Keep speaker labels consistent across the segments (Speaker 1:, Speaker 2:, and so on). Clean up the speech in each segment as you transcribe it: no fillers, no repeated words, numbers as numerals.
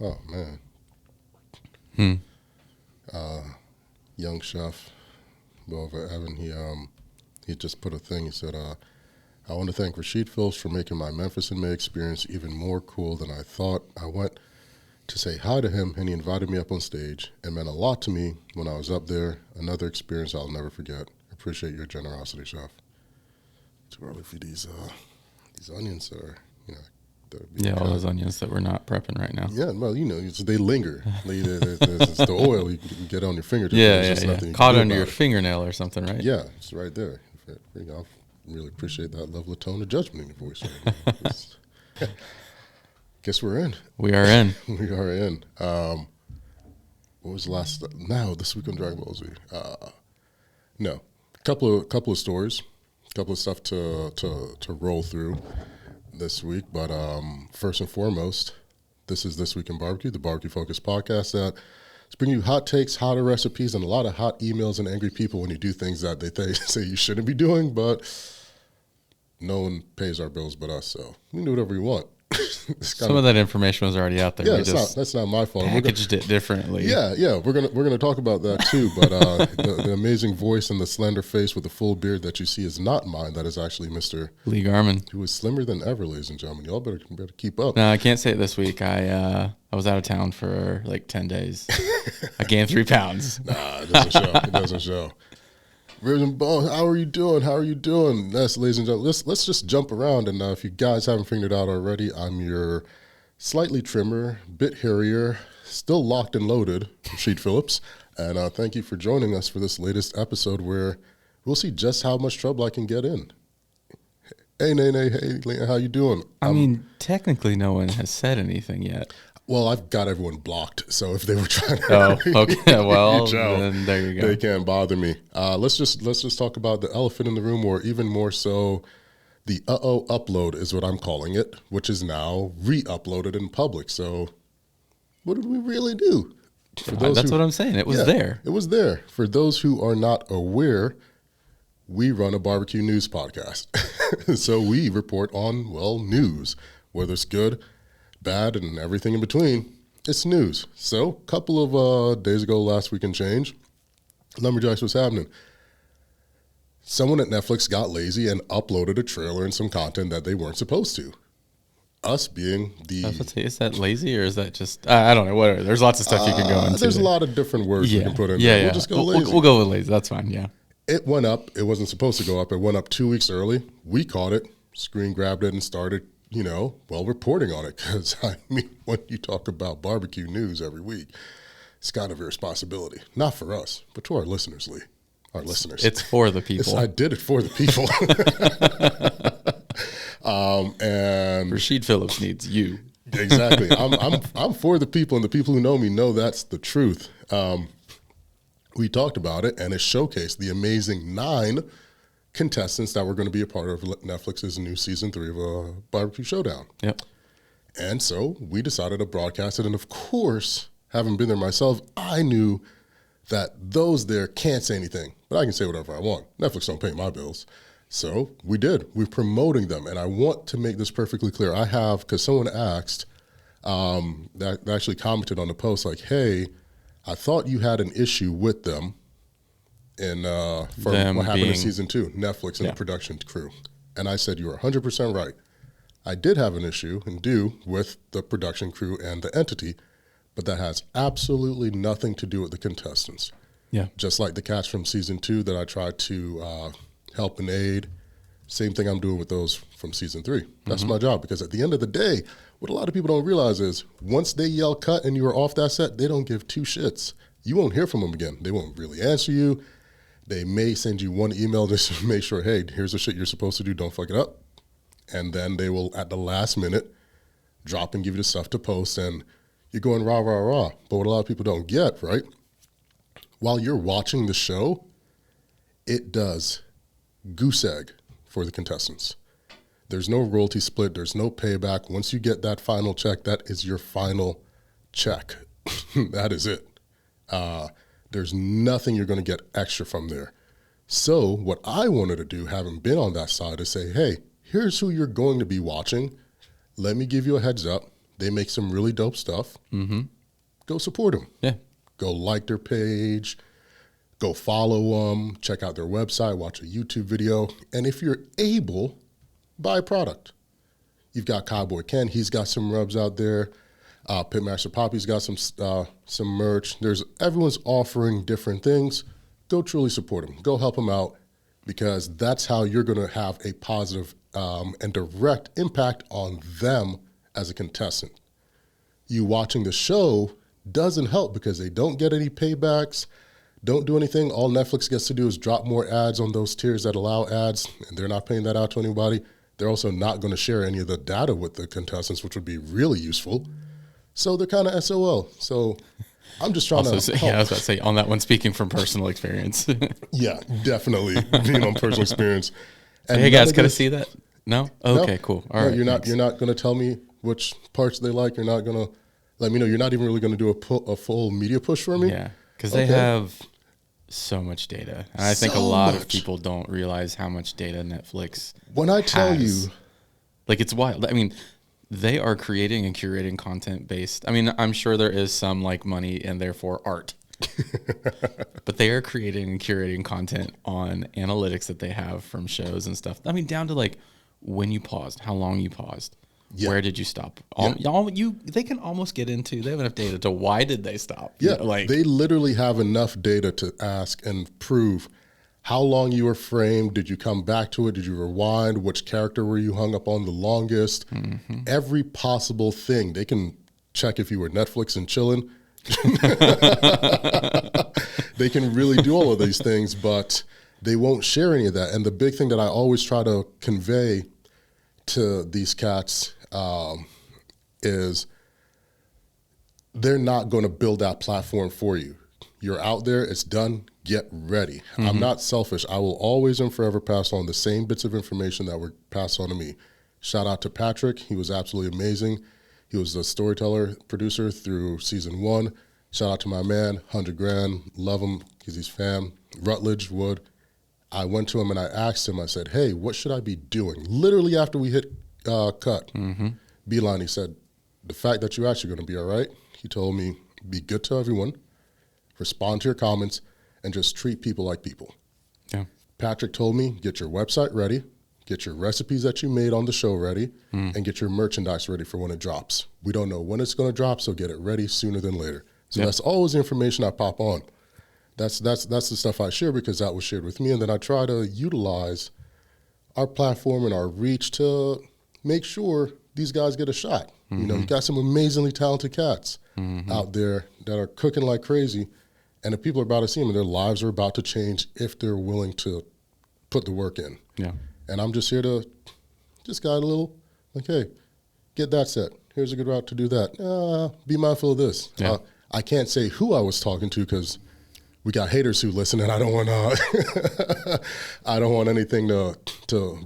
Speaker 1: Oh, man. Young chef, over Evan, he just put a thing. He said, I want to thank Rasheed Phillips for making my Memphis in May experience even more cool than I thought. I went to say hi to him, and he invited me up on stage. It meant a lot to me when I was up there. Another experience I'll never forget. Appreciate your generosity, chef. Too early for these onions are,
Speaker 2: all those onions that we're not prepping right now.
Speaker 1: Yeah, well, they linger. It's the oil you can get on your fingertips.
Speaker 2: Yeah. Caught under your fingernail or something, right?
Speaker 1: Yeah, it's right there. I really appreciate that level of tone of judgment in your voice right now. Guess we're in.
Speaker 2: We are in.
Speaker 1: We are in. What was the last? Now this week on Dragon Ball Z. No, couple of stories, couple of stuff to roll through this week. But first and foremost, this is This Week in Barbecue, the barbecue focused podcast that is bringing you hot takes, hotter recipes, and a lot of hot emails and angry people when you do things that they say you shouldn't be doing, but no one pays our bills but us, so we can do whatever we want.
Speaker 2: Some of that information was already out there.
Speaker 1: Yeah, that's not my fault.
Speaker 2: Packaged it differently.
Speaker 1: Yeah. We're gonna talk about that too. But the amazing voice and the slender face with the full beard that you see is not mine. That is actually Mr.
Speaker 2: Lee Garman,
Speaker 1: who is slimmer than ever, ladies and gentlemen. Y'all better keep up.
Speaker 2: No, I can't say it this week. I was out of town for like 10 days. I gained 3 pounds.
Speaker 1: Nah, it doesn't show. It doesn't show. Ribs and bones, how are you doing? That's, ladies and gentlemen, let's just jump around. And if you guys haven't figured it out already, I'm your slightly trimmer, bit hairier, still locked and loaded, Rasheed Phillips. And thank you for joining us for this latest episode where we'll see just how much trouble I can get in. Hey, Nene, hey, Lena, how you doing?
Speaker 2: I mean, technically no one has said anything yet.
Speaker 1: Well, I've got everyone blocked, so if they were trying to
Speaker 2: okay, well, then there you go.
Speaker 1: They can't bother me. Let's just talk about the elephant in the room, or even more so, the upload is what I'm calling it, which is now re-uploaded in public. So what did we really do?
Speaker 2: That's what I'm saying. It was there.
Speaker 1: It was there. For those who are not aware, we run a barbecue news podcast. So we report on, news, whether it's good, bad, and everything in between. It's news. So a couple of days ago, last week and change, Lumberjacks was happening. Someone at Netflix got lazy and uploaded a trailer and some content that they weren't supposed to. Us being the...
Speaker 2: Is that lazy or is that just... I don't know. Whatever. There's lots of stuff you can go into.
Speaker 1: There's a lot of different words we can put in there. We'll just go lazy.
Speaker 2: We'll go with lazy. That's fine, yeah.
Speaker 1: It went up. It wasn't supposed to go up. It went up 2 weeks early. We caught it, screen grabbed it, and started reporting on it, because when you talk about barbecue news every week, it's kind of a responsibility, not for us, but to our listeners, Lee, our listeners.
Speaker 2: It's for the people.
Speaker 1: I did it for the people. And
Speaker 2: Rasheed Phillips needs you.
Speaker 1: Exactly. I'm for the people, and the people who know me know that's the truth. We talked about it, and it showcased the amazing 9 contestants that were going to be a part of Netflix's new season 3 of Barbecue Showdown.
Speaker 2: Yep.
Speaker 1: And so we decided to broadcast it. And of course, having been there myself, I knew that those there can't say anything, but I can say whatever I want. Netflix don't pay my bills. So we did. We're promoting them. And I want to make this perfectly clear. I have, because someone asked, that actually commented on the post like, hey, I thought you had an issue with them. And for what happened in season 2, Netflix and the production crew. And I said, you were 100% right. I did have an issue and do with the production crew and the entity, but that has absolutely nothing to do with the contestants.
Speaker 2: Yeah.
Speaker 1: Just like the cats from season 2 that I tried to help and aid. Same thing I'm doing with those from season 3. That's my job, because at the end of the day, what a lot of people don't realize is once they yell cut and you are off that set, they don't give 2 shits. You won't hear from them again. They won't really answer you. They may send you one email just to make sure, hey, here's the shit you're supposed to do, don't fuck it up. And then they will, at the last minute, drop and give you the stuff to post, and you're going rah, rah, rah. But what a lot of people don't get, right? While you're watching the show, it does goose egg for the contestants. There's no royalty split. There's no payback. Once you get that final check, that is your final check. That is it. There's nothing you're going to get extra from there. So what I wanted to do, having been on that side, is say, hey, here's who you're going to be watching. Let me give you a heads up. They make some really dope stuff. Mm-hmm. Go support them.
Speaker 2: Yeah.
Speaker 1: Go like their page. Go follow them. Check out their website. Watch a YouTube video. And if you're able, buy a product. You've got Cowboy Ken. He's got some rubs out there. Pitmaster Poppy's got some merch. Everyone's offering different things. Go truly support them. Go help them out, because that's how you're going to have a positive and direct impact on them as a contestant. You watching the show doesn't help because they don't get any paybacks, don't do anything. All Netflix gets to do is drop more ads on those tiers that allow ads, and they're not paying that out to anybody. They're also not going to share any of the data with the contestants, which would be really useful. So they're kind of SOL. So I'm just trying to help.
Speaker 2: Yeah, I was about to say, on that one, speaking from personal experience.
Speaker 1: Yeah, definitely being on personal experience. And
Speaker 2: hey guys, can I see that? No? Okay,
Speaker 1: no,
Speaker 2: cool. All right.
Speaker 1: You're not going to tell me which parts they like. You're not going to let me know. You're not even really going to do a full media push for me.
Speaker 2: Yeah, because they have so much data. And I think a lot of people don't realize how much data Netflix
Speaker 1: When I tell you,
Speaker 2: like, it's wild. I mean, they are creating and curating content based. I mean, I'm sure there is some like money and therefore art. But they are creating and curating content on analytics that they have from shows and stuff. I mean, down to like when you paused, how long you paused, where did you stop? They can almost get into. They have enough data to why did they stop?
Speaker 1: Yeah,
Speaker 2: you know, like
Speaker 1: they literally have enough data to ask and prove how long you were framed. Did you come back to it? Did you rewind? Which character were you hung up on the longest? Mm-hmm. Every possible thing. They can check if you were Netflix and chilling. They can really do all of these things, but they won't share any of that. And the big thing that I always try to convey to these cats is they're not going to build that platform for you. You're out there, it's done, get ready. Mm-hmm. I'm not selfish. I will always and forever pass on the same bits of information that were passed on to me. Shout out to Patrick. He was absolutely amazing. He was the storyteller, producer through season 1. Shout out to my man, 100 Grand. Love him because he's fam. Rutledge Wood. I went to him and I asked him, I said, hey, what should I be doing? Literally after we hit cut. Mm-hmm. Beeline, he said, the fact that you're actually going to be all right. He told me, be good to everyone, respond to your comments, and just treat people like people. Yeah. Patrick told me, get your website ready, get your recipes that you made on the show ready, and get your merchandise ready for when it drops. We don't know when it's going to drop, so get it ready sooner than later. So that's always the information I pop on. That's the stuff I share because that was shared with me, and then I try to utilize our platform and our reach to make sure these guys get a shot. Mm-hmm. You know, you got some amazingly talented cats out there that are cooking like crazy, and the people are about to see them, and their lives are about to change if they're willing to put the work in. Yeah. And I'm just here to just guide a little, like, hey, get that set. Here's a good route to do that. Be mindful of this. Yeah. I can't say who I was talking to because we got haters who listen, and I don't want I don't want anything to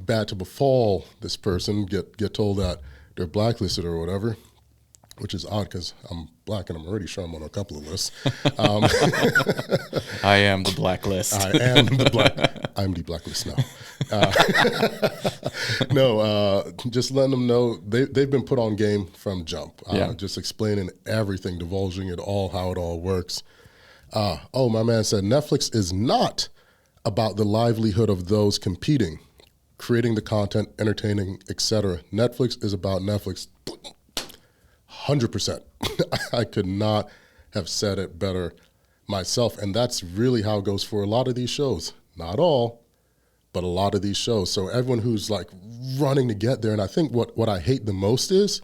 Speaker 1: bad to befall this person. Get told that they're blacklisted or whatever, which is odd because I'm black and I'm already sure I'm on a couple of lists.
Speaker 2: I am the blacklist.
Speaker 1: I'm the blacklist now. Just letting them know they've been put on game from jump. Just explaining everything, divulging it all, how it all works. My man said Netflix is not about the livelihood of those competing, creating the content, entertaining, etc. Netflix is about Netflix. 100%. I could not have said it better myself. And that's really how it goes for a lot of these shows. Not all, but a lot of these shows. So everyone who's like running to get there, and I think what I hate the most is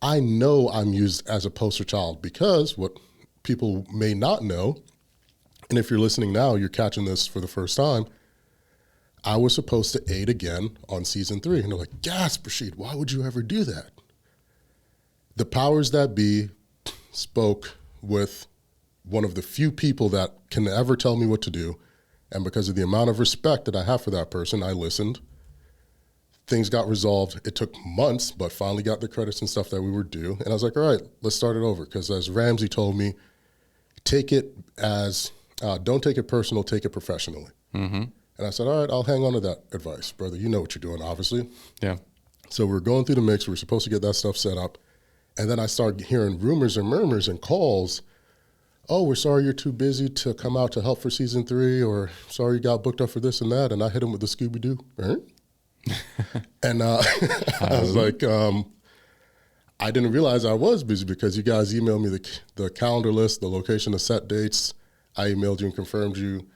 Speaker 1: I know I'm used as a poster child because what people may not know, and if you're listening now, you're catching this for the first time, I was supposed to aid again on season 3. And they're like, gasp, Rasheed, why would you ever do that? The powers that be spoke with one of the few people that can ever tell me what to do. And because of the amount of respect that I have for that person, I listened. Things got resolved. It took months, but finally got the credits and stuff that we were due. And I was like, all right, let's start it over. Because as Ramsey told me, take it as, don't take it personal, take it professionally. Mm-hmm. And I said, all right, I'll hang on to that advice, brother. You know what you're doing, obviously. Yeah. So we're going through the mix. We're supposed to get that stuff set up. And then I started hearing rumors and murmurs and calls. Oh, we're sorry you're too busy to come out to help for season 3, or sorry you got booked up for this and that. And I hit him with the Scooby-Doo. And I was like, I didn't realize I was busy because you guys emailed me the calendar list, the location, the set dates. I emailed you and confirmed you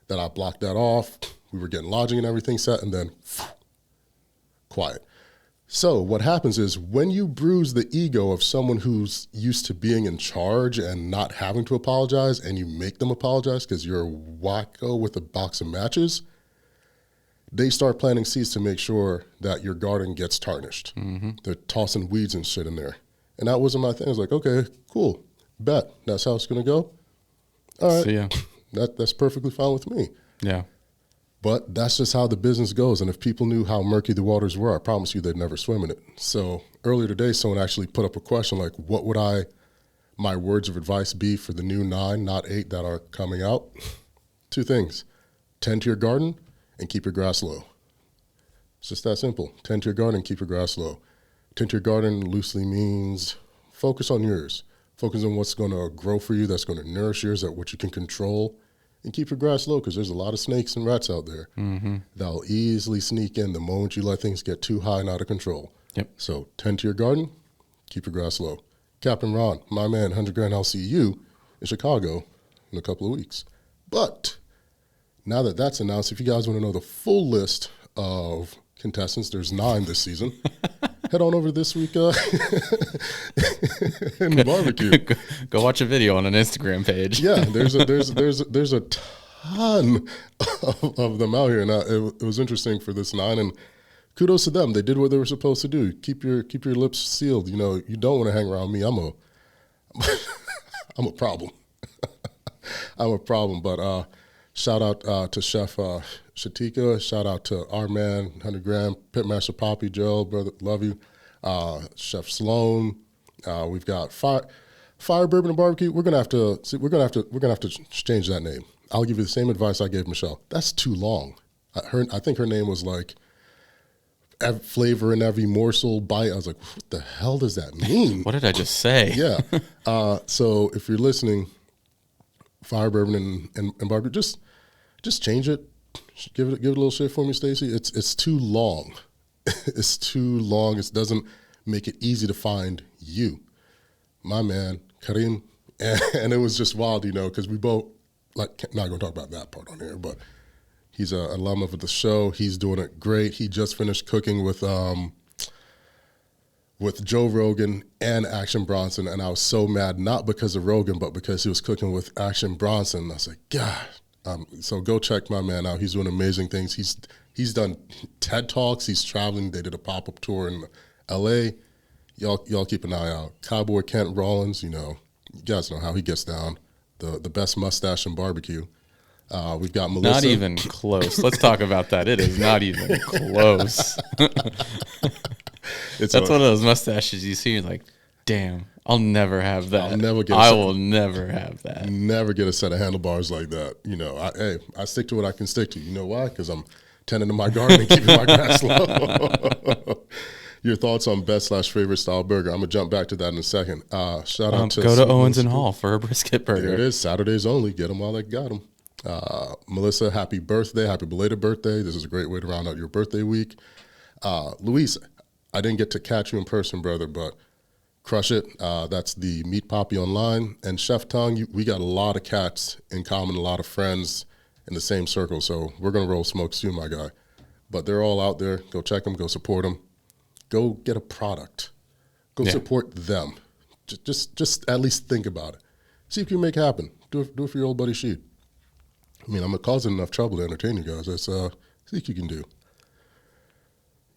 Speaker 1: that I blocked that off. We were getting lodging and everything set, and then quiet. So what happens is when you bruise the ego of someone who's used to being in charge and not having to apologize, and you make them apologize because you're a wacko with a box of matches, they start planting seeds to make sure that your garden gets tarnished. They're tossing weeds and shit in there. And that wasn't my thing. I was like, okay, cool, bet. That's how it's going to go. All right,
Speaker 2: See ya.
Speaker 1: That's perfectly fine with me.
Speaker 2: Yeah.
Speaker 1: But that's just how the business goes. And if people knew how murky the waters were, I promise you they'd never swim in it. So earlier today, someone actually put up a question like, what would my words of advice be for the new 9, not 8 that are coming out? 2 things. Tend to your garden and keep your grass low. It's just that simple. Tend to your garden and keep your grass low. Tend to your garden loosely means focus on yours. Focus on what's going to grow for you, that's going to nourish yours, that what you can control. And keep your grass low because there's a lot of snakes and rats out there that'll easily sneak in the moment you let things get too high and out of control.
Speaker 2: Yep.
Speaker 1: So tend to your garden, keep your grass low. Captain Ron, my man, 100 grand, I'll see you in Chicago in a couple of weeks. But now that that's announced, if you guys want to know the full list of contestants, there's 9 this season. Head on over this week in the barbecue.
Speaker 2: Go watch a video on an Instagram page.
Speaker 1: Yeah, there's a ton of them out here, and it was interesting for this 9. And kudos to them; they did what they were supposed to do. Keep your lips sealed. You know, you don't want to hang around me. I'm a problem. I'm a problem. But shout out to Chef Shatika. Shout out to our man, 100 grand, Pitmaster Poppy, Joe, brother, love you. Chef Sloan. We've got Fire Bourbon and Barbecue. We're gonna have to change that name. I'll give you the same advice I gave Michelle. That's too long. I think her name was like flavor in every morsel bite. I was like, what the hell does that mean?
Speaker 2: What did I just say?
Speaker 1: Yeah. So if you're listening, Fire Bourbon and Barbecue, just change it. Give it a little shit for me, Stacy. It's too long. It's too long. It doesn't make it easy to find you. My man, Karim. And it was just wild, you know, because we both, like, not going to talk about that part on here, but he's an alum of the show. He's doing it great. He just finished cooking with Joe Rogan and Action Bronson, and I was so mad, not because of Rogan, but because he was cooking with Action Bronson. I was like, God. So go check my man out. He's doing amazing things. He's done TED Talks. He's traveling. They did a pop-up tour in L.A. Y'all keep an eye out. Cowboy Kent Rollins, you know, you guys know how he gets down. The best mustache in barbecue. We've got Melissa.
Speaker 2: Not even close. Let's talk about that. It is not even close. That's one of those mustaches you see. You're like, damn, I'll never have that. I will never have that.
Speaker 1: Never get a set of handlebars like that. You know, I stick to what I can stick to. You know why? Because I'm tending to my garden and keeping my grass low. Your thoughts on best/favorite style burger? I'm gonna jump back to that in a second. Shout out to
Speaker 2: go to Owens and Hall for a brisket burger.
Speaker 1: There it is. Saturdays only. Get them while they got them. Melissa, happy birthday. Happy belated birthday. This is a great way to round out your birthday week. Luis, I didn't get to catch you in person, brother, but crush it. That's the Meat Poppy online. And Chef Tongue, we got a lot of cats in common, a lot of friends in the same circle. So we're going to roll smokes too, my guy. But they're all out there. Go check them. Go support them. Go get a product. Go support them. Just at least think about it. See if you can make it happen. Do it for your old buddy Sheed. I mean, I'm causing enough trouble to entertain you guys. Let's see what you can do.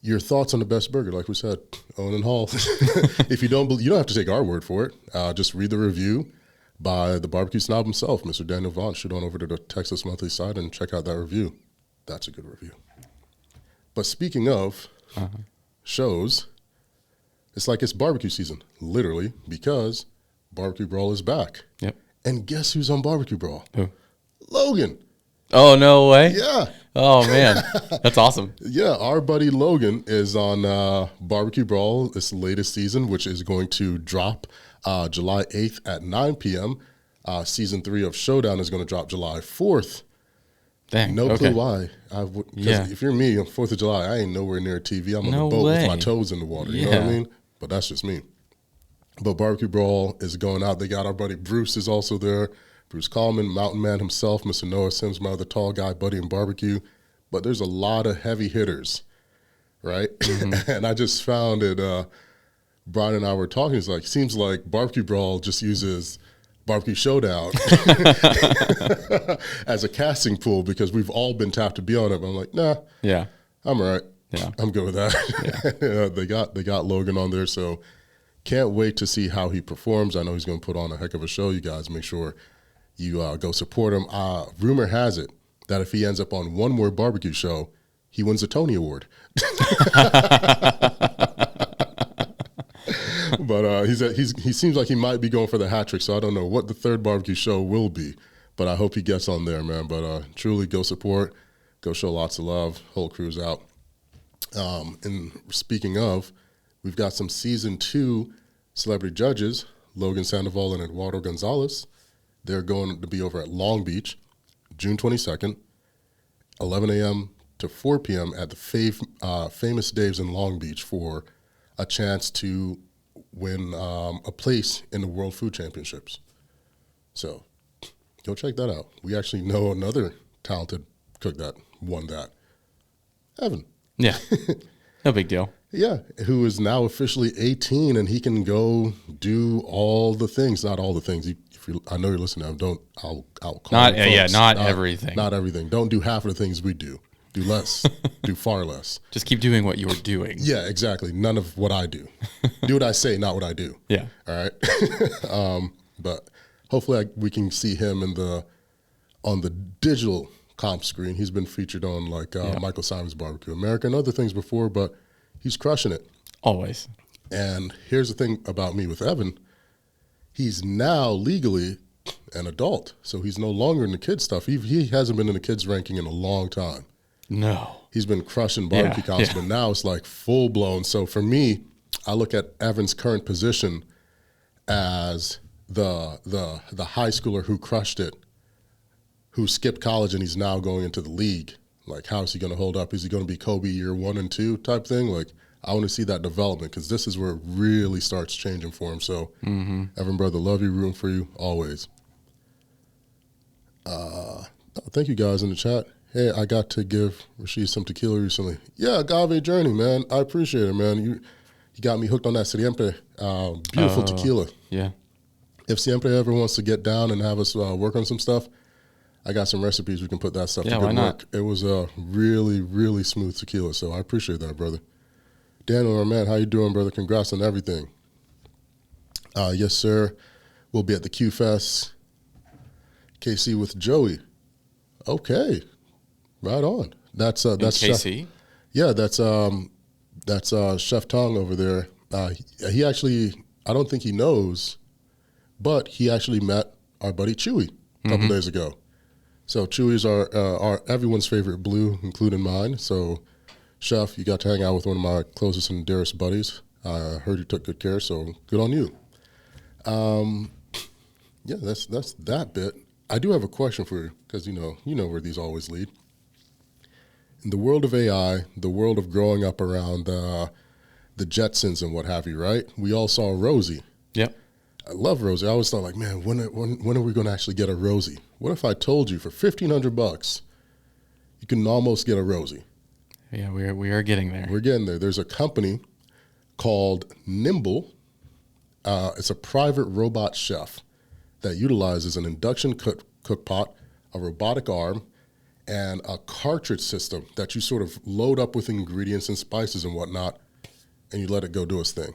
Speaker 1: Your thoughts on the best burger, like we said, Owen and Hall. If you don't have to take our word for it. Just read the review by the barbecue snob himself, Mr. Daniel Vaughn. Shoot on over to the Texas Monthly site and check out that review. That's a good review. But speaking of shows, it's like it's barbecue season, literally, because BBQ Brawl is back.
Speaker 2: Yep.
Speaker 1: And guess who's on BBQ Brawl?
Speaker 2: Who?
Speaker 1: Logan.
Speaker 2: Oh, no way.
Speaker 1: Yeah.
Speaker 2: Oh, man. That's awesome.
Speaker 1: Yeah, our buddy Logan is on BBQ Brawl, this latest season, which is going to drop July 8th at 9 p.m. Season 3 of Showdown is going to drop July 4th.
Speaker 2: Dang.
Speaker 1: No
Speaker 2: okay.
Speaker 1: clue why. If you're me on 4th of July, I ain't nowhere near a TV. I'm on
Speaker 2: No
Speaker 1: the boat with my
Speaker 2: way.
Speaker 1: toes in the water. You know what I mean? But that's just me. But BBQ Brawl is going out. They got our buddy Bruce is also there. Bruce Kalman, Mountain Man himself, Mr. Noah Sims, my other tall guy, buddy in barbecue. But there's a lot of heavy hitters, right? And I just found it, Brian and I were talking, it's like, seems like BBQ Brawl just uses BBQ Showdown as a casting pool because we've all been tapped to be on it. But I'm like, nah,
Speaker 2: Yeah.
Speaker 1: I'm all right.
Speaker 2: Yeah.
Speaker 1: I'm good with that. Yeah. They got Logan on there, so can't wait to see how he performs. I know he's going to put on a heck of a show. You guys make sure you go support him. Rumor has it that if he ends up on one more barbecue show, he wins a Tony Award. But he seems like he might be going for the hat trick, so I don't know what the third barbecue show will be. But I hope he gets on there, man. But truly, go support, go show lots of love. Whole crew's out. And speaking of, we've got some season 2 celebrity judges, Logan Sandoval and Eduardo Gonzalez. They're going to be over at Long Beach, June 22nd, 11 a.m. to 4 p.m. at the Famous Dave's in Long Beach for a chance to win a place in the World Food Championships. So go check that out. We actually know another talented cook that won that, Evan.
Speaker 2: Yeah. No big deal.
Speaker 1: Yeah, who is now officially 18 and he can go do all the things. Not all the things. I know you're listening. I'll call
Speaker 2: Not
Speaker 1: you folks.
Speaker 2: not everything.
Speaker 1: Not everything. Don't do half of the things we do. Do less. Do far less.
Speaker 2: Just keep doing what you were doing.
Speaker 1: Yeah, exactly. None of what I do. Do what I say, not what I do.
Speaker 2: Yeah.
Speaker 1: All right. But hopefully we can see him on the digital comp screen. He's been featured on like Michael Simon's Barbecue America and other things before, but he's crushing it.
Speaker 2: Always.
Speaker 1: And here's the thing about me with Evan. He's now legally an adult, so he's no longer in the kids stuff. He hasn't been in the kids ranking in a long time.
Speaker 2: No.
Speaker 1: He's been crushing barbecue comps, but now it's like full blown. So for me, I look at Evan's current position as the high schooler who crushed it, who skipped college and he's now going into the league. Like, how is he going to hold up? Is he going to be Kobe year 1 and 2 type thing? Like, I want to see that development because this is where it really starts changing for him. So, Evan, brother, love you, rooting for you, always. Thank you guys in the chat. Hey, I got to give Rasheed some tequila recently. Yeah, Agave Journey, man. I appreciate it, man. You got me hooked on that Siempre. Beautiful tequila.
Speaker 2: Yeah.
Speaker 1: If Siempre ever wants to get down and have us work on some stuff, I got some recipes. We can put that stuff to good work. It was a really, really smooth tequila, so I appreciate that, brother. Daniel, our man, how you doing, brother? Congrats on everything. Yes, sir. We'll be at the Q Fest, KC with Joey. Okay, right on. That's
Speaker 2: KC.
Speaker 1: Chef, yeah, that's Chef Tong over there. He actually, I don't think he knows, but he actually met our buddy Chewy a couple days ago. So Chewy's our everyone's favorite blue, including mine. So, Chef, you got to hang out with one of my closest and dearest buddies. I heard you took good care, so good on you. Yeah, that's that bit. I do have a question for you because you know where these always lead. In the world of AI, the world of growing up around the Jetsons and what have you, right? We all saw Rosie.
Speaker 2: Yep.
Speaker 1: I love Rosie. I always thought, like, man, when are we going to actually get a Rosie? What if I told you for $1,500 you can almost get a Rosie?
Speaker 2: Yeah, we are getting there.
Speaker 1: We're getting there. There's a company called Nymble. It's a private robot chef that utilizes an induction cook pot, a robotic arm, and a cartridge system that you sort of load up with ingredients and spices and whatnot, and you let it go do its thing.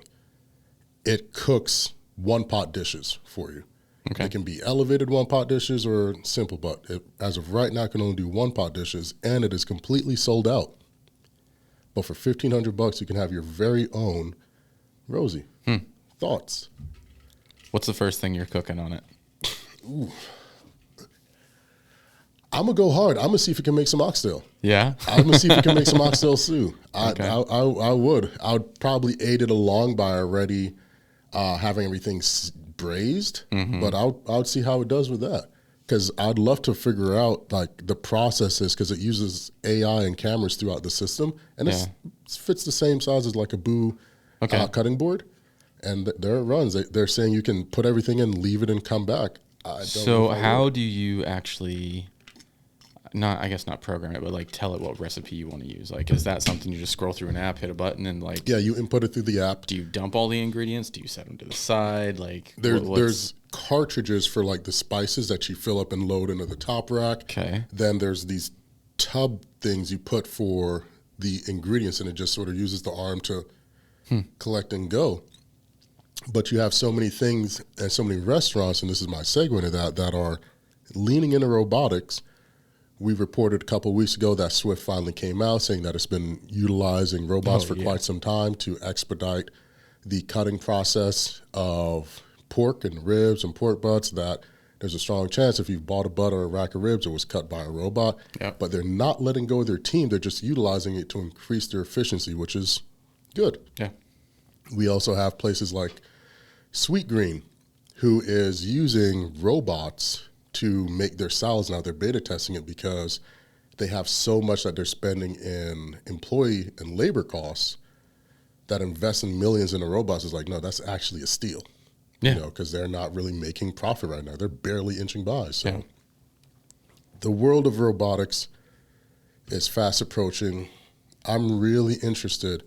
Speaker 1: It cooks one-pot dishes for you. Okay. It can be elevated one-pot dishes or simple, but as of right now, it can only do one-pot dishes, and it is completely sold out. But for $1,500, you can have your very own Rosie. Thoughts?
Speaker 2: What's the first thing you're cooking on it?
Speaker 1: Ooh. I'm going to go hard. I'm going to see if it can make some oxtail.
Speaker 2: Yeah.
Speaker 1: I'm going to see if it can make some oxtail stew.
Speaker 2: Okay.
Speaker 1: I would. I would probably aid it along by already having everything braised, but I would see how it does with that. Because I'd love to figure out like the processes, because it uses AI and cameras throughout the system, and it fits the same size as like a Buc-ee cutting board, and there it runs. They're saying you can put everything in, leave it, and come back.
Speaker 2: So how do you actually, I guess not program it, but like tell it what recipe you want to use? Like, is that something you just scroll through an app, hit a button, and like?
Speaker 1: Yeah, you input it through the app.
Speaker 2: Do you dump all the ingredients? Do you set them to the side? Like,
Speaker 1: there's cartridges for like the spices that you fill up and load into the top rack.
Speaker 2: Okay.
Speaker 1: Then there's these tub things you put for the ingredients, and it just sort of uses the arm to collect and go. But you have so many things and so many restaurants, and this is my segue to that are leaning into robotics. We reported a couple of weeks ago that Swift finally came out saying that it's been utilizing robots for quite some time to expedite the cutting process of pork and ribs and pork butts, that there's a strong chance if you've bought a butt or a rack of ribs, it was cut by a robot. Yep. But they're not letting go of their team. They're just utilizing it to increase their efficiency, which is good.
Speaker 2: Yeah.
Speaker 1: We also have places like Sweet Green, who is using robots to make their salads now. They're beta testing it because they have so much that they're spending in employee and labor costs that investing millions in the robots is like, no, that's actually a steal. Yeah. You know, because they're not really making profit right now. They're barely inching by. So the world of robotics is fast approaching. I'm really interested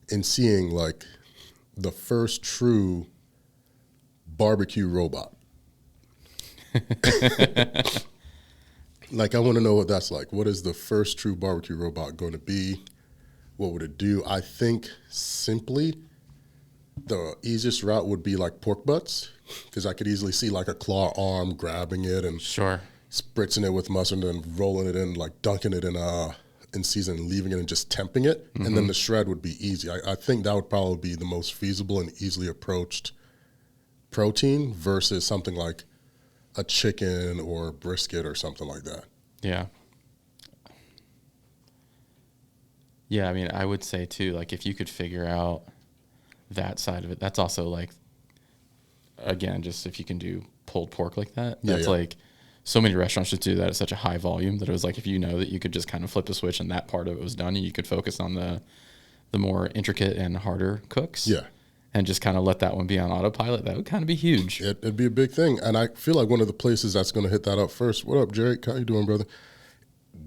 Speaker 1: in seeing like the first true barbecue robot. Like, I want to know what that's like. What is the first true barbecue robot going to be? What would it do? I think simply the easiest route would be like pork butts, because I could easily see like a claw arm grabbing it and spritzing it with mustard and then rolling it in, like dunking it in season and leaving it and just temping it. And then the shred would be easy. I think that would probably be the most feasible and easily approached protein versus something like a chicken or brisket or something like that.
Speaker 2: Yeah. Yeah, I mean, I would say too, like if you could figure out that side of it, that's also like, again, just if you can do pulled pork like that, that's like, so many restaurants just do that at such a high volume that it was like, if you know that you could just kind of flip a switch and that part of it was done and you could focus on the more intricate and harder cooks. Yeah. And just kind of let that one be on autopilot, that would kind of be huge.
Speaker 1: It'd be a big thing. And I feel like one of the places that's going to hit that up first, what up, Jake? How you doing, brother?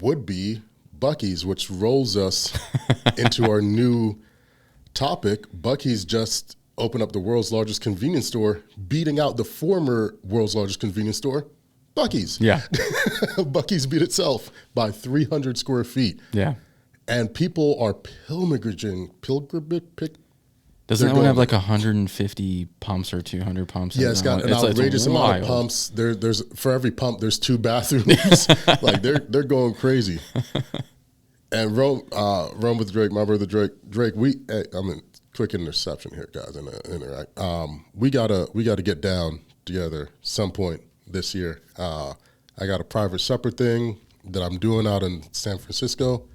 Speaker 1: Would be Buc-ee's, which rolls us into our new topic. Buc-ee's just opened up the world's largest convenience store, beating out the former world's largest convenience store, Buc-ee's. Yeah. Buc-ee's beat itself by 300 square feet. Yeah. And people are pilgrimaging.
Speaker 2: Doesn't that one have like 150 pumps or 200 pumps?
Speaker 1: Yeah, it's got an outrageous amount of pumps. There's for every pump, there's 2 bathrooms. Like they're going crazy. And Rome with Drake, my brother Drake. I'm in quick interception here, guys. We gotta get down together some point this year. I got a private supper thing that I'm doing out in San Francisco.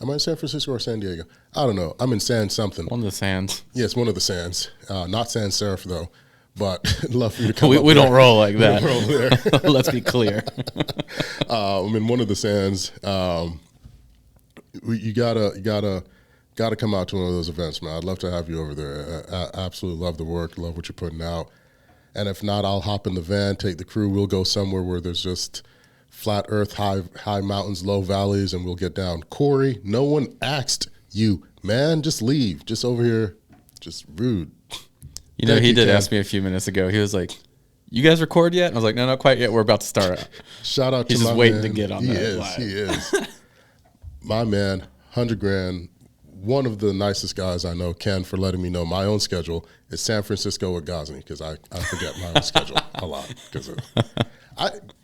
Speaker 1: Am I in San Francisco or San Diego? I don't know. I'm in San something.
Speaker 2: One of the Sands.
Speaker 1: Yes, one of the Sands. Not Sans Serif, though. But I'd love for you to come
Speaker 2: we don't roll like that. We don't roll there. Let's be clear.
Speaker 1: I'm in one of the Sands. You gotta come out to one of those events, man. I'd love to have you over there. I absolutely love the work. Love what you're putting out. And if not, I'll hop in the van, take the crew. We'll go somewhere where there's just flat earth, high mountains, low valleys, and we'll get down. Corey, no one asked you, man. Just leave. Just over here. Just rude.
Speaker 2: You know, he did ask me a few minutes ago. He was like, "You guys record yet?" And I was like, "No, not quite yet. We're about to start."
Speaker 1: Shout out to my man.
Speaker 2: He's just waiting to get on that.
Speaker 1: He is. My man, $100,000. One of the nicest guys I know, Ken, for letting me know my own schedule is San Francisco with Ghazni, because I forget my own schedule a lot.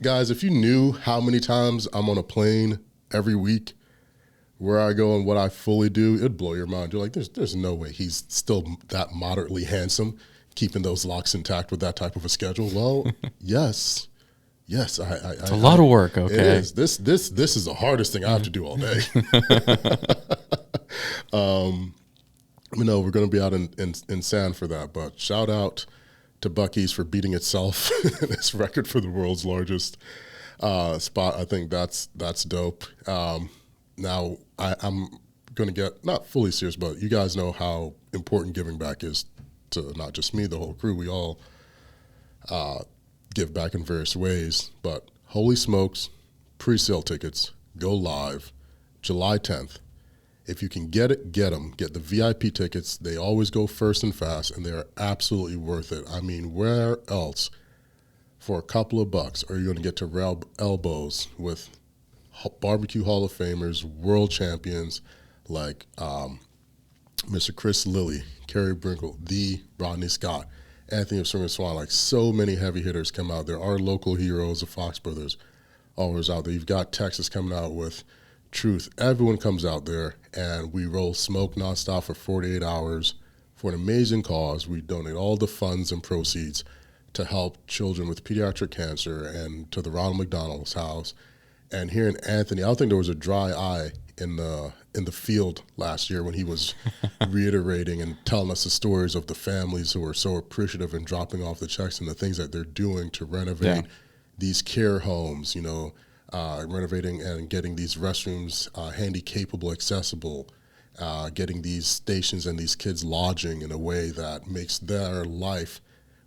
Speaker 1: Guys, if you knew how many times I'm on a plane every week, where I go and what I fully do, it'd blow your mind. You're like, there's no way he's still that moderately handsome, keeping those locks intact with that type of a schedule. Well, yes, Yes,
Speaker 2: it's a lot of work. Okay,
Speaker 1: it is. This is the hardest thing I have to do all day. We're going to be out in San for that, but shout out to Buc-ee's for beating itself in its record for the world's largest spot. I think that's dope. Now I'm going to get not fully serious, but you guys know how important giving back is to not just me, the whole crew. We all give back in various ways, but HolySmokes pre-sale tickets go live July 10th. If you can get it, get them. Get the VIP tickets. They always go first and fast, and they are absolutely worth it. I mean, where else for a couple of bucks are you going to get to rub elbows with barbecue Hall of Famers, world champions like Mr. Chris Lilly, Kerry Brinkle, the Rodney Scott, Anthony of Swinger Swan, like so many heavy hitters come out. There are local heroes, the Fox brothers, always out there. You've got Texas coming out with Truth. Everyone comes out there, and we roll smoke nonstop for 48 hours for an amazing cause. We donate all the funds and proceeds to help children with pediatric cancer and to the Ronald McDonald's House. And here in Anthony, I don't think there was a dry eye in the field last year when he was reiterating and telling us the stories of the families who are so appreciative and dropping off the checks and the things that they're doing to renovate these care homes, renovating and getting these restrooms handy capable, accessible, getting these stations and these kids lodging in a way that makes their life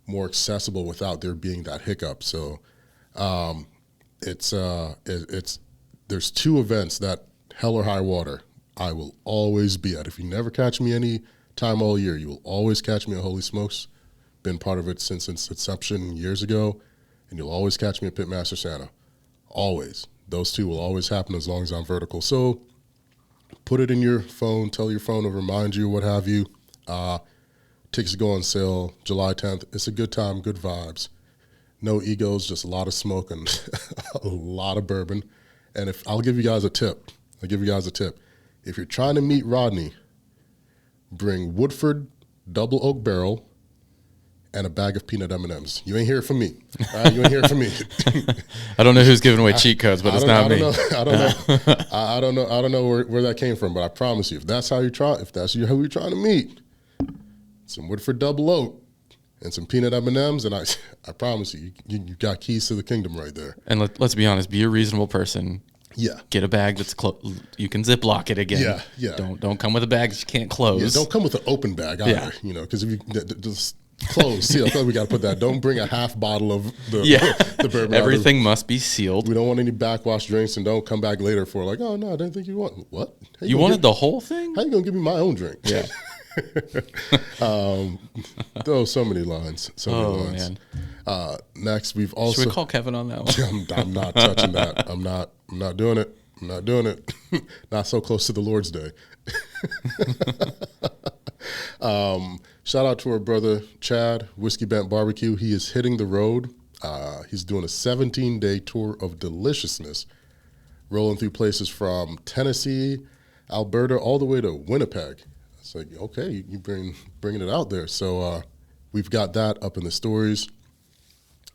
Speaker 1: more accessible without there being that hiccup. So there's two events that, hell or high water, I will always be at. If you never catch me any time all year, you will always catch me at HolySmokes. Been part of it since its inception years ago, and you'll always catch me at Pitmaster Santa. Always. Those two will always happen as long as I'm vertical. So put it in your phone, tell your phone to remind you, what have you. Tickets go on sale July 10th. It's a good time, good vibes. No egos, just a lot of smoke and a lot of bourbon. And I'll give you guys a tip. If you're trying to meet Rodney, bring Woodford double oak barrel and a bag of peanut M&Ms. You ain't hear it from me. You ain't hear it from me.
Speaker 2: I don't know who's giving away cheat codes, but it's not me.
Speaker 1: I don't know where that came from, but I promise you, if that's who you're trying to meet, some Woodford double oak and some peanut M&Ms, and I promise you got keys to the kingdom right there.
Speaker 2: And let's be honest, be a reasonable person.
Speaker 1: Yeah.
Speaker 2: Get a bag that's you can Ziploc it again.
Speaker 1: Yeah.
Speaker 2: Don't come with a bag that you can't close.
Speaker 1: Yeah, don't come with an open bag either. Because if you just close, seal. I thought we got to put that. Don't bring a half bottle of the bourbon.
Speaker 2: Everything must be sealed.
Speaker 1: We don't want any backwash drinks, and don't come back later for like, oh no, I didn't think you want what?
Speaker 2: You wanted the whole thing?
Speaker 1: How you gonna give me my own drink?
Speaker 2: Yeah.
Speaker 1: So many lines. Man. Next, we've also.
Speaker 2: Should we call Kevin on that one?
Speaker 1: I'm not touching that. I'm not doing it. Not so close to the Lord's Day. Shout out to our brother Chad, WhiskeyBent Barbecue. He is hitting the road. He's doing a 17-day tour of deliciousness, rolling through places from Tennessee, Alberta, all the way to Winnipeg. It's like, okay, you bringing it out there. So we've got that up in the stories.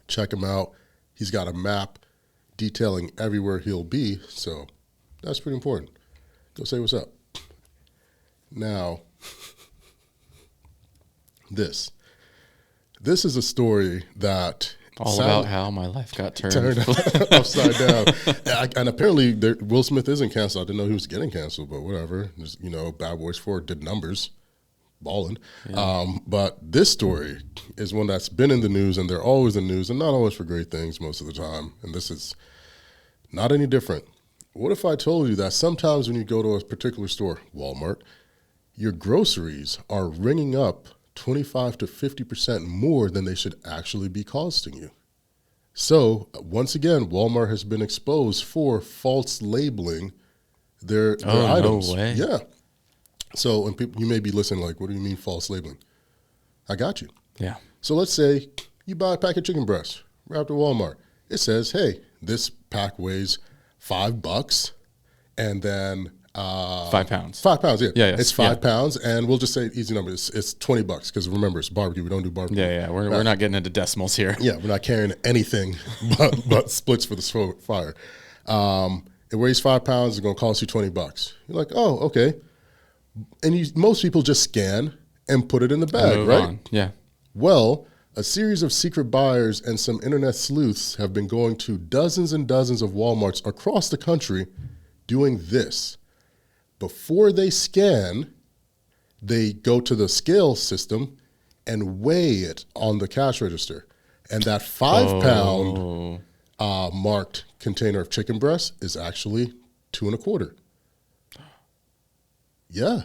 Speaker 1: Check him out. He's got a map detailing everywhere he'll be, so that's pretty important. Go say what's up. Now, this is a story that
Speaker 2: about how my life got turned
Speaker 1: upside down. And apparently Will Smith isn't canceled. I didn't know he was getting canceled, but whatever. Just, Bad Boys 4 did numbers, balling. Yeah. But this story is one that's been in the news, and they're always in the news, and not always for great things most of the time. And this is not any different. What if I told you that sometimes when you go to a particular store, Walmart, your groceries are ringing up 25 to 50% more than they should actually be costing you? So once again, Walmart has been exposed for false labeling their items.
Speaker 2: No way.
Speaker 1: Yeah. So, and you may be listening like, what do you mean false labeling? I got you.
Speaker 2: Yeah.
Speaker 1: So let's say you buy a pack of chicken breasts wrapped at Walmart. It says, hey, this pack weighs $5, and then
Speaker 2: £5.
Speaker 1: 5 pounds, yeah.
Speaker 2: Yeah,
Speaker 1: It's 5 pounds, and we'll just say easy number. It's $20 because remember it's barbecue. We don't do barbecue.
Speaker 2: Yeah. We're not getting into decimals here.
Speaker 1: Yeah, we're not carrying anything but splits for the fire. It weighs 5 pounds. It's going to cost you $20. You're like, oh, okay. And most people just scan and put it in the bag, right?
Speaker 2: On. Yeah.
Speaker 1: Well, a series of secret buyers and some internet sleuths have been going to dozens and dozens of Walmarts across the country doing this. Before they scan, they go to the scale system and weigh it on the cash register. And that 5 pound marked container of chicken breast is actually 2 1/4. Yeah.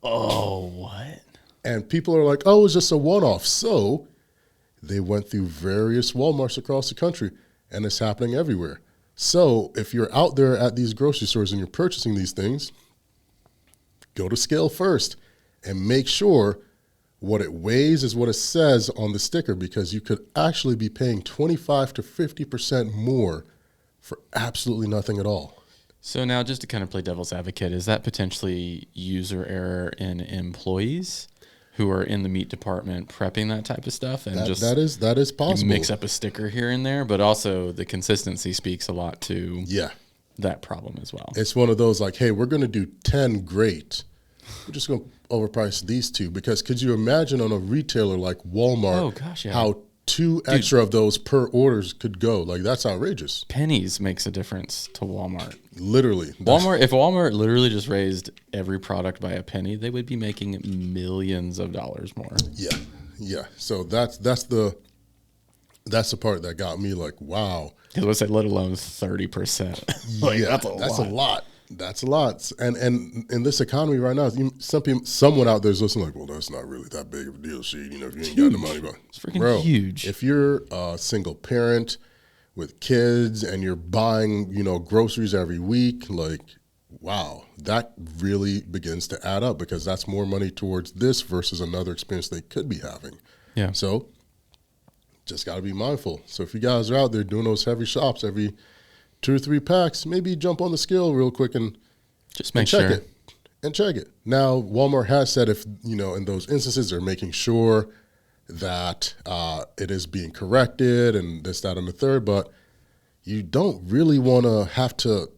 Speaker 2: Oh, what?
Speaker 1: And people are like, oh, it's just a one-off. So they went through various Walmarts across the country, and it's happening everywhere. So if you're out there at these grocery stores and you're purchasing these things, go to scale first and make sure what it weighs is what it says on the sticker, because you could actually be paying 25 to 50% more for absolutely nothing at all.
Speaker 2: So now, just to kind of play devil's advocate, is that potentially user error in employees who are in the meat department prepping that type of stuff, and
Speaker 1: that is possible.
Speaker 2: Mix up a sticker here and there, but also the consistency speaks a lot to that problem as well.
Speaker 1: It's one of those like, hey, we're going to do 10 great. We're just going to overprice these 2 because could you imagine on a retailer like Walmart how 2 extra of those per orders could go? Like, that's outrageous.
Speaker 2: Pennies makes a difference to Walmart.
Speaker 1: Literally.
Speaker 2: If Walmart literally just raised every product by a penny, they would be making millions of dollars more.
Speaker 1: Yeah. So that's the part that got me like, wow.
Speaker 2: I was say, let alone 30%. Like, that's a lot.
Speaker 1: That's a lot. And in this economy right now, someone out there is listening like, well, that's not really that big of a deal, Sheed. You know, if you ain't got the money. But
Speaker 2: it's freaking huge.
Speaker 1: If you're a single parent with kids and you're buying, groceries every week, like, wow, that really begins to add up because that's more money towards this versus another experience they could be having.
Speaker 2: Yeah.
Speaker 1: So just got to be mindful. So if you guys are out there doing those heavy shops every 2 or 3 packs, maybe jump on the scale real quick and
Speaker 2: just check
Speaker 1: it. And check it. Now, Walmart has said if, in those instances, they're making sure that it is being corrected and this, that, and the third, but you don't really want to have to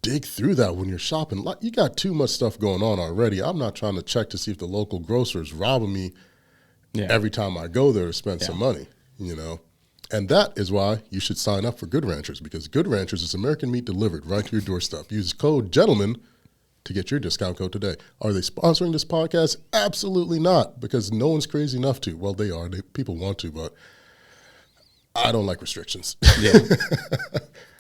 Speaker 1: dig through that when you're shopping. You got too much stuff going on already. I'm not trying to check to see if the local grocer is robbing me every time I go there to spend some money, And that is why you should sign up for Good Ranchers, because Good Ranchers is American meat delivered right to your doorstep. Use code GENTLEMAN to get your discount code today. Are they sponsoring this podcast? Absolutely not, because no one's crazy enough to. Well, they are. People want to, but I don't like restrictions. Yeah.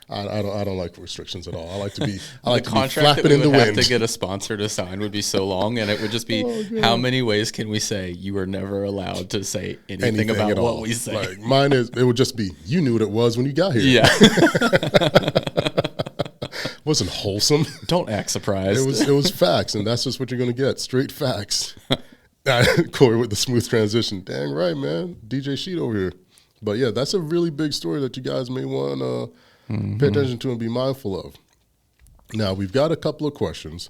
Speaker 1: I don't like restrictions at all. I like to be flapping in the wind.
Speaker 2: Have to get a sponsor to sign would be so long, and it would just be how many ways can we say you are never allowed to say anything about what we say?
Speaker 1: Like mine it would just be you knew what it was when you got here.
Speaker 2: Yeah.
Speaker 1: Wasn't wholesome.
Speaker 2: Don't act surprised.
Speaker 1: It was facts, and that's just what you're gonna get. Straight facts. Corey with the smooth transition. Dang right, man. DJ Sheet over here. But yeah, that's a really big story that you guys may want to pay attention to and be mindful of. Now, we've got a couple of questions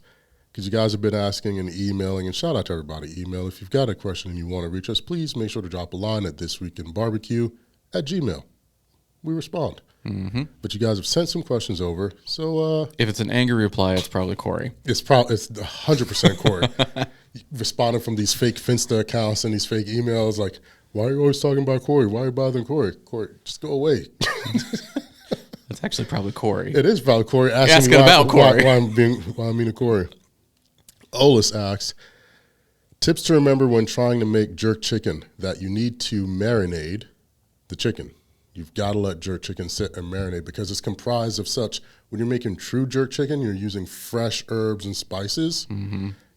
Speaker 1: because you guys have been asking and emailing, and shout out to everybody. Email. If you've got a question and you want to reach us, please make sure to drop a line at thisweekinbarbecue@gmail.com. We respond. But you guys have sent some questions over. So
Speaker 2: if it's an angry reply, it's probably Corey.
Speaker 1: It's 100% Corey. Responding from these fake Finsta accounts and these fake emails like, why are you always talking about Corey? Why are you bothering Corey? Corey, just go away.
Speaker 2: That's actually probably Corey.
Speaker 1: It is probably Corey asking me
Speaker 2: about Corey.
Speaker 1: Why I'm mean to Corey. Olus asks, tips to remember when trying to make jerk chicken that you need to marinate the chicken. You've got to let jerk chicken sit and marinate because it's comprised of such, when you're making true jerk chicken, you're using fresh herbs and spices.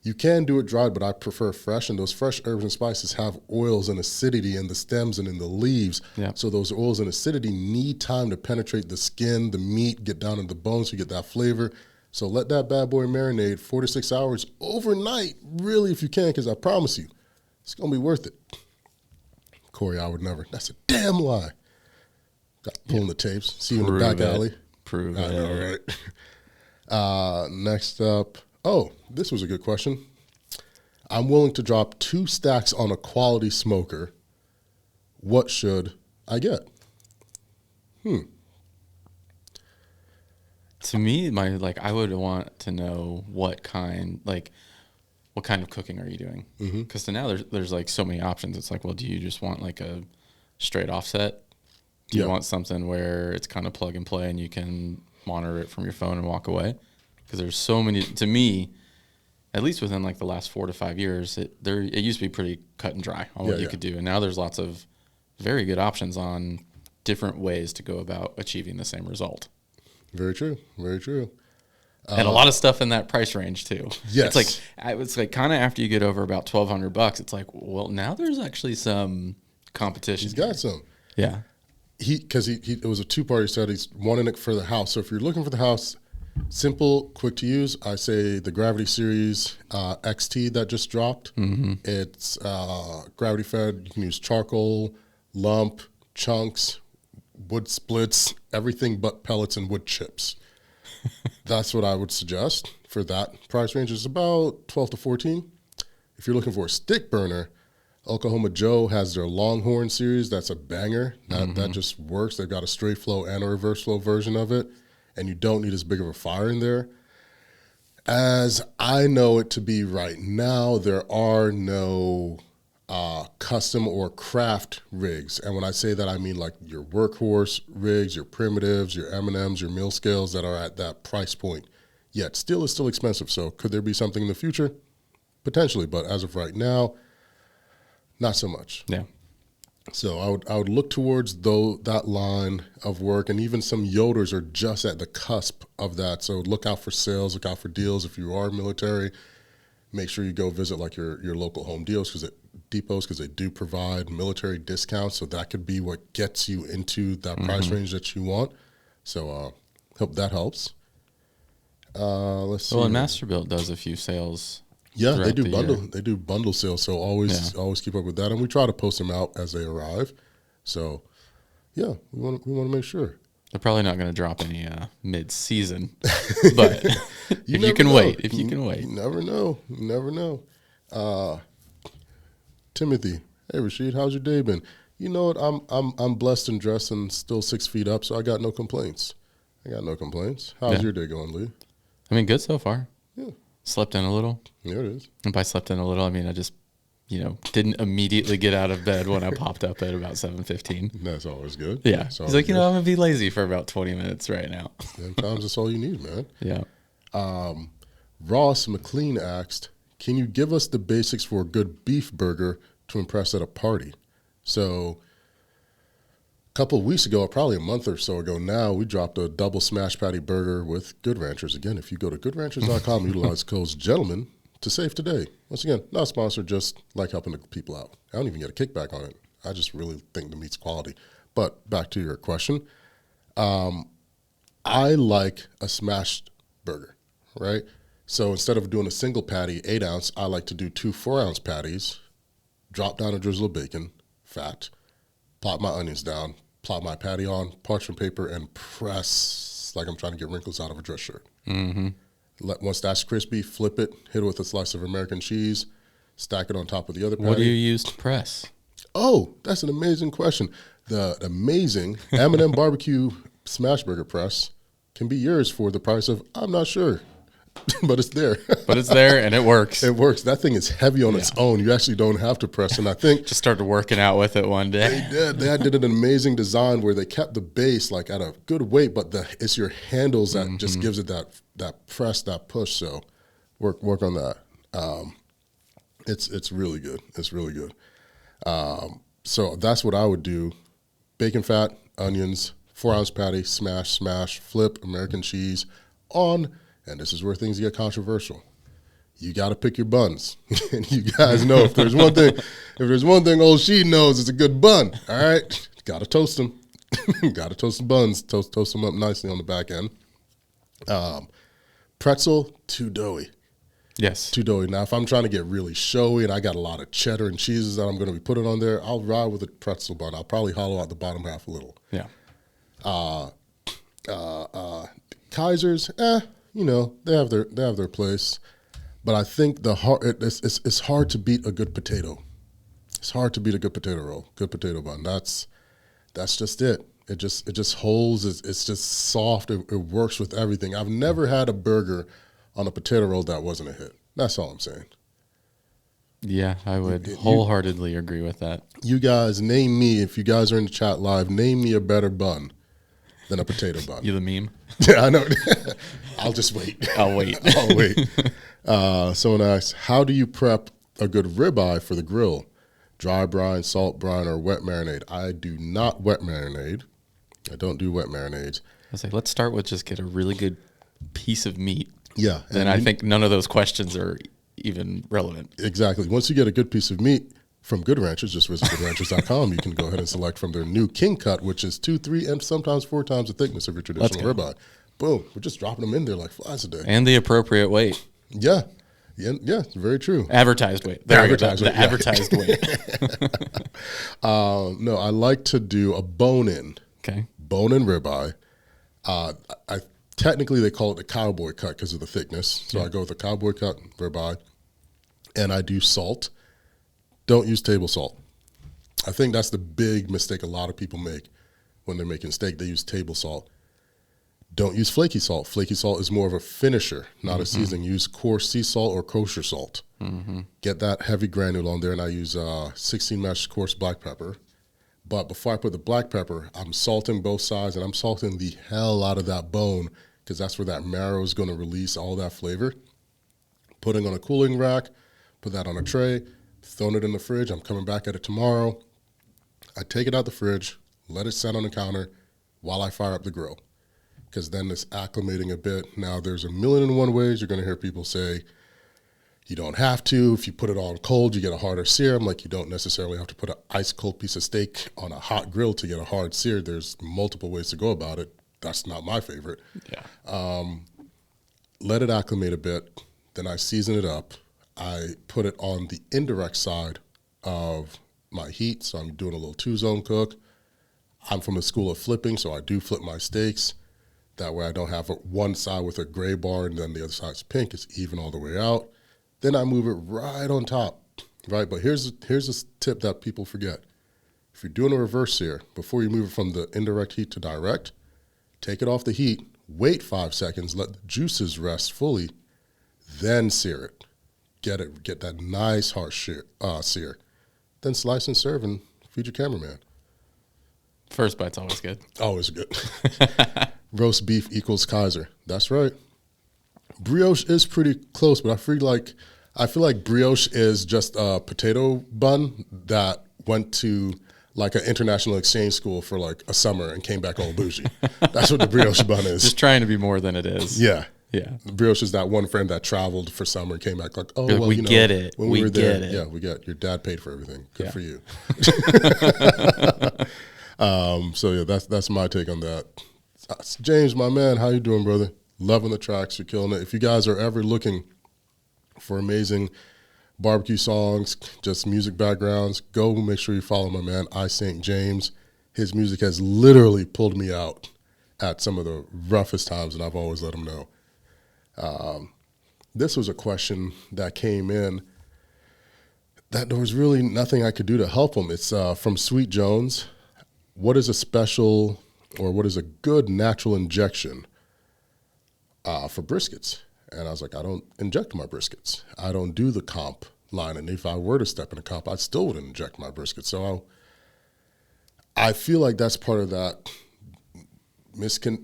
Speaker 1: You can do it dried, but I prefer fresh, and those fresh herbs and spices have oils and acidity in the stems and in the leaves.
Speaker 2: Yeah.
Speaker 1: So those oils and acidity need time to penetrate the skin, the meat, get down in the bones so you get that flavor. So let that bad boy marinate 4 to 6 hours overnight, really, if you can, because I promise you, it's going to be worth it. Corey, I would never. That's a damn lie. Got pulling the tapes. See you in the back alley.
Speaker 2: Prove it.
Speaker 1: I know, right? Next up, this was a good question. I'm willing to drop 2 stacks on a quality smoker. What should I get?
Speaker 2: To me, I would want to know what kind of cooking are you doing? Because to now there's like so many options. It's like, well, do you just want like a straight offset? Do you want something where it's kind of plug and play and you can monitor it from your phone and walk away? Because there's so many. To me, at least within like the last 4 to 5 years, it used to be pretty cut and dry on what you could do, and now there's lots of very good options on different ways to go about achieving the same result.
Speaker 1: Very true. Very true.
Speaker 2: And a lot of stuff in that price range too.
Speaker 1: Yes.
Speaker 2: It's like kind of after you get over about $1,200, it's like, well, now there's actually some competition.
Speaker 1: He's got some.
Speaker 2: Yeah.
Speaker 1: It was a 2-party set. He's wanting it for the house. So if you're looking for the house, simple, quick to use, I say the Gravity Series XT that just dropped. It's gravity fed. You can use charcoal, lump, chunks, wood splits, everything but pellets and wood chips. That's what I would suggest for that price range. Is about 12 to 14. If you're looking for a stick burner, Oklahoma Joe has their Longhorn series. That's a banger. That just works. They've got a straight flow and a reverse flow version of it, and you don't need as big of a fire in there. As I know it to be right now, there are no custom or craft rigs. And when I say that, I mean like your workhorse rigs, your primitives, your M&Ms, your mill scales that are at that price point. Yet still is still expensive. So could there be something in the future? Potentially, but as of right now, not so much.
Speaker 2: Yeah.
Speaker 1: So I would look towards that line of work, and even some Yoders are just at the cusp of that. So look out for sales, look out for deals. If you are military, make sure you go visit like your local Home Depots because they do provide military discounts. So that could be what gets you into that price range that you want. So hope that helps. Let's see.
Speaker 2: Well, and Masterbuilt does a few sales.
Speaker 1: Yeah, they do bundle sales. So always keep up with that, and we try to post them out as they arrive. So yeah, we want to make sure.
Speaker 2: They're probably not going to drop any mid-season, but if you can wait,
Speaker 1: you never know. You never know. Timothy, hey Rasheed, how's your day been? You know what? I'm blessed and dressed and still 6 feet up, so I got no complaints. How's your day going, Lee?
Speaker 2: I mean, good so far.
Speaker 1: Yeah.
Speaker 2: Slept in a little.
Speaker 1: There it is.
Speaker 2: And by slept in a little, I mean I just, didn't immediately get out of bed when I popped up at about 7:15.
Speaker 1: That's always good.
Speaker 2: Yeah. He's like, I'm going to be lazy for about 20 minutes right now.
Speaker 1: Sometimes that's all you need, man.
Speaker 2: Yeah.
Speaker 1: Ross McLean asked, can you give us the basics for a good beef burger to impress at a party? So a couple of weeks ago, or probably a month or so ago now, we dropped a double smash patty burger with Good Ranchers. Again, if you go to goodranchers.com, utilize codes GENTLEMEN to save today. Once again, not sponsored, just like helping the people out. I don't even get a kickback on it. I just really think the meat's quality. But back to your question. I like a smashed burger, right? So instead of doing a single patty, 8 ounce, I like to do 2 4-ounce patties, drop down a drizzle of bacon, fat, plop my onions down, plop my patty on, parchment paper, and press like I'm trying to get wrinkles out of a dress shirt. Once that's crispy, flip it, hit it with a slice of American cheese, stack it on top of the other patty.
Speaker 2: What do you use to press?
Speaker 1: Oh, that's an amazing question. The amazing M&M Barbecue Smash Burger Press can be yours for the price of, I'm not sure, but it's there.
Speaker 2: But it's there and it works.
Speaker 1: It works. That thing is heavy on its own. You actually don't have to press. And I think
Speaker 2: just started working out with it one day.
Speaker 1: They did. They did an amazing design where they kept the base like at a good weight, but it's your handles that just gives it that press, that push. So work on that. It's really good. It's really good. So that's what I would do. Bacon fat, onions, 4-ounce patty, smash, flip, American cheese on. And this is where things get controversial. You got to pick your buns. And you guys know if there's one thing old She knows, it's a good bun. All right? Got to toast them. Got to toast the buns. Toast them up nicely on the back end. Pretzel, too doughy.
Speaker 2: Yes.
Speaker 1: Too doughy. Now, if I'm trying to get really showy and I got a lot of cheddar and cheeses that I'm going to be putting on there, I'll ride with a pretzel bun. I'll probably hollow out the bottom half a little.
Speaker 2: Yeah.
Speaker 1: Kaiser's, they have their place. But I think it's hard to beat a good potato. It's hard to beat a good potato roll, good potato bun. That's just it. It just holds. It's just soft. It works with everything. I've never had a burger on a potato roll that wasn't a hit. That's all I'm saying.
Speaker 2: Yeah, I would wholeheartedly agree with that.
Speaker 1: You guys, name me, if you guys are in the chat live, name me a better bun than a potato bun.
Speaker 2: You the meme?
Speaker 1: Yeah, I know. I'll just wait.
Speaker 2: I'll wait.
Speaker 1: I'll wait. Someone asks, how do you prep a good ribeye for the grill? Dry brine, salt brine, or wet marinade? I do not wet marinade. I don't do wet marinades.
Speaker 2: I say, let's start with just get a really good piece of meat.
Speaker 1: Yeah.
Speaker 2: Then I think none of those questions are even relevant.
Speaker 1: Exactly. Once you get a good piece of meat from Good Ranchers, just visit goodranchers.com. You can go ahead and select from their new king cut, which is 2, 3, and sometimes 4 times the thickness of your traditional ribeye. Boom. We're just dropping them in there like flies a day.
Speaker 2: And the appropriate weight.
Speaker 1: Yeah. Yeah, very true.
Speaker 2: Advertised weight. There advertised weight. The advertised weight.
Speaker 1: No, I like to do a bone-in.
Speaker 2: Okay.
Speaker 1: Bone-in ribeye. Technically, they call it the cowboy cut because of the thickness. So I go with the cowboy cut ribeye, and I do salt. Don't use table salt. I think that's the big mistake a lot of people make when they're making steak. They use table salt. Don't use flaky salt. Flaky salt is more of a finisher, not a seasoning. Use coarse sea salt or kosher salt. Get that heavy granule on there, and I use 16 mesh coarse black pepper. But before I put the black pepper, I'm salting both sides, and I'm salting the hell out of that bone because that's where that marrow is going to release all that flavor. Putting on a cooling rack, put that on a tray, throwing it in the fridge. I'm coming back at it tomorrow. I take it out the fridge, let it sit on the counter while I fire up the grill because then it's acclimating a bit. Now, there's a million and one ways you're going to hear people say, you don't have to. If you put it on cold, you get a harder sear. I'm like, you don't necessarily have to put an ice cold piece of steak on a hot grill to get a hard sear. There's multiple ways to go about it. That's not my favorite.
Speaker 2: Yeah.
Speaker 1: Let it acclimate a bit. Then I season it up. I put it on the indirect side of my heat. So I'm doing a little 2-zone cook. I'm from a school of flipping, so I do flip my steaks. That way I don't have one side with a gray bar and then the other side's pink. It's even all the way out. Then I move it right on top, right? But here's a tip that people forget. If you're doing a reverse sear, before you move it from the indirect heat to direct, take it off the heat, wait 5 seconds, let the juices rest fully, then sear it. Get that nice harsh sear. Then slice and serve and feed your cameraman.
Speaker 2: First bite's always good.
Speaker 1: Always good. Roast beef equals Kaiser. That's right. Brioche is pretty close, but I feel like brioche is just a potato bun that went to like an international exchange school for like a summer and came back all bougie. That's what the brioche bun is.
Speaker 2: Just trying to be more than it is.
Speaker 1: Yeah.
Speaker 2: Yeah.
Speaker 1: Brioche is that one friend that traveled for summer and came back like, oh, well,
Speaker 2: we get it.
Speaker 1: When we were there, yeah, we get your dad paid for everything. Good for you. So yeah, that's my take on that. James, my man, how you doing, brother? Loving the tracks, you're killing it. If you guys are ever looking for amazing barbecue songs, just music backgrounds, go make sure you follow my man, I St. James. His music has literally pulled me out at some of the roughest times, and I've always let him know. This was a question that came in that there was really nothing I could do to help him. It's from Sweet Jones. What is a special or what is a good natural injection for briskets? And I was like, I don't inject my briskets. I don't do the comp line. And if I were to step in a comp, I still wouldn't inject my briskets. So I feel like that's part of that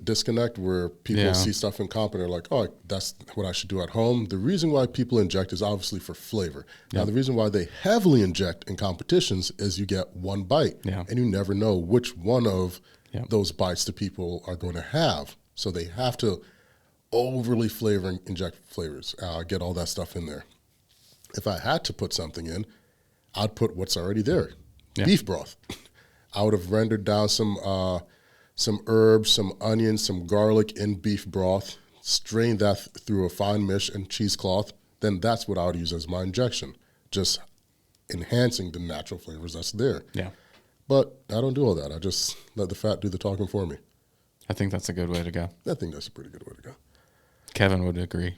Speaker 1: disconnect where people see stuff in comp and they're like, oh, that's what I should do at home. The reason why people inject is obviously for flavor. Now, the reason why they heavily inject in competitions is you get one bite. And you never know which one of those bites the people are going to have. So they have to overly flavor and inject flavors, get all that stuff in there. If I had to put something in, I'd put what's already there. Beef broth. I would have rendered down some herbs, some onions, some garlic in beef broth, strain that through a fine mesh and cheesecloth, then that's what I would use as my injection, just enhancing the natural flavors that's there. Yeah. But I don't do all that. I just let the fat do the talking for me.
Speaker 2: I think that's a good way to go.
Speaker 1: I think that's a pretty good way to go.
Speaker 2: Kevin would agree.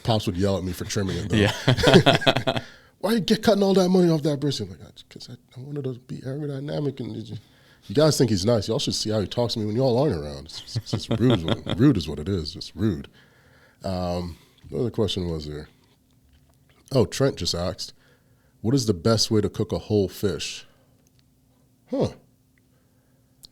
Speaker 1: Pops would yell at me for trimming it, though.
Speaker 2: Yeah.
Speaker 1: Why you cutting all that money off that brisket? I'm like, because I wanted to be aerodynamic. And you guys think he's nice. Y'all should see how he talks to me when y'all aren't around. It's just rude. Rude is what it is. Just rude. What other question was there? Oh, Trent just asked, what is the best way to cook a whole fish? Huh.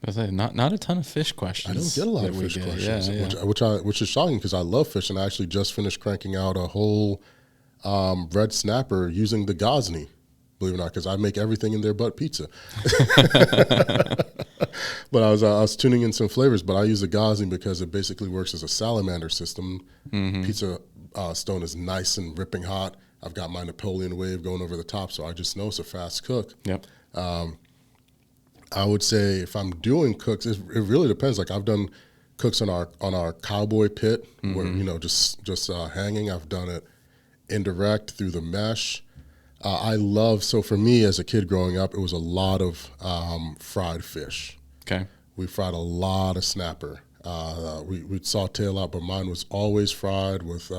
Speaker 2: I was like, not a ton of fish questions.
Speaker 1: I don't get a lot of fish questions, which is shocking because I love fish, and I actually just finished cranking out a whole red snapper using the Gosney, believe it or not, because I make everything in there but pizza. But I was tuning in some flavors, but I use the Gosney because it basically works as a salamander system. Pizza stone is nice and ripping hot. I've got my Napoleon wave going over the top, so I just know it's a fast cook.
Speaker 2: Yep.
Speaker 1: I would say if I'm doing cooks, it really depends. Like I've done cooks on our cowboy pit, where just hanging. I've done it indirect through the mesh. So for me as a kid growing up, it was a lot of fried fish.
Speaker 2: Okay.
Speaker 1: We fried a lot of snapper. We'd saute a lot, but mine was always fried with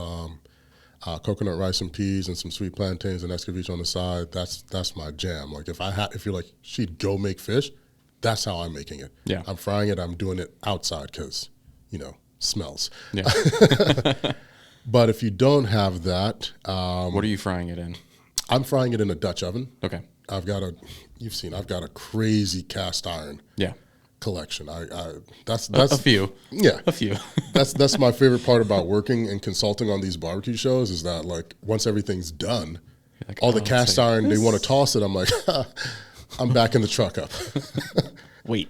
Speaker 1: coconut rice and peas and some sweet plantains and escabeche on the side. That's my jam. Like if you're like, she'd go make fish, that's how I'm making it.
Speaker 2: Yeah.
Speaker 1: I'm frying it. I'm doing it outside because, smells.
Speaker 2: Yeah.
Speaker 1: But if you don't have that,
Speaker 2: what are you frying it in?
Speaker 1: I'm frying it in a Dutch oven.
Speaker 2: Okay.
Speaker 1: I've got a crazy cast iron.
Speaker 2: Yeah.
Speaker 1: Collection. That's
Speaker 2: a few.
Speaker 1: Yeah.
Speaker 2: A few.
Speaker 1: That's my favorite part about working and consulting on these barbecue shows is that like once everything's done,
Speaker 2: like,
Speaker 1: all the cast iron, they want to toss it. I'm like, I'm backing the truck up.
Speaker 2: Wait.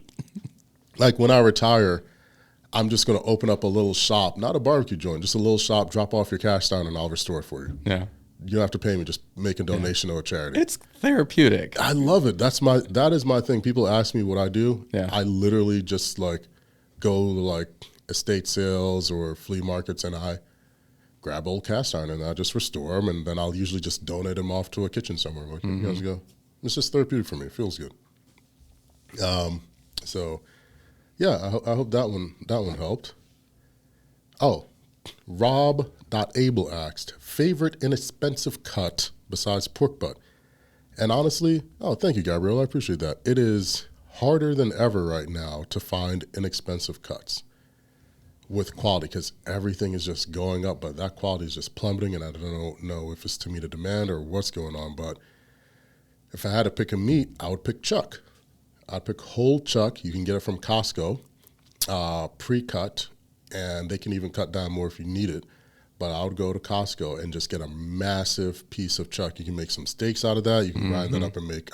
Speaker 1: Like when I retire, I'm just going to open up a little shop, not a barbecue joint, just a little shop, drop off your cast iron and I'll restore it for you.
Speaker 2: Yeah.
Speaker 1: You don't have to pay me, just make a donation or a charity.
Speaker 2: It's therapeutic.
Speaker 1: I love it. That is my thing. People ask me what I do.
Speaker 2: Yeah.
Speaker 1: I literally just like go to like estate sales or flea markets and I grab old cast iron and I just restore them and then I'll usually just donate them off to a kitchen somewhere. Like, you guys go. It's just therapeutic for me. It feels good. So yeah, I hope that one helped. Oh, Rob.Able asked, favorite inexpensive cut besides pork butt? And honestly, thank you, Gabrielle. I appreciate that. It is harder than ever right now to find inexpensive cuts with quality because everything is just going up, but that quality is just plummeting, and I don't know if it's to meet a demand or what's going on, but if I had to pick a meat, I would pick chuck. I'd pick whole chuck. You can get it from Costco, pre-cut, and they can even cut down more if you need it. But I would go to Costco and just get a massive piece of chuck. You can make some steaks out of that. You can grind that up and make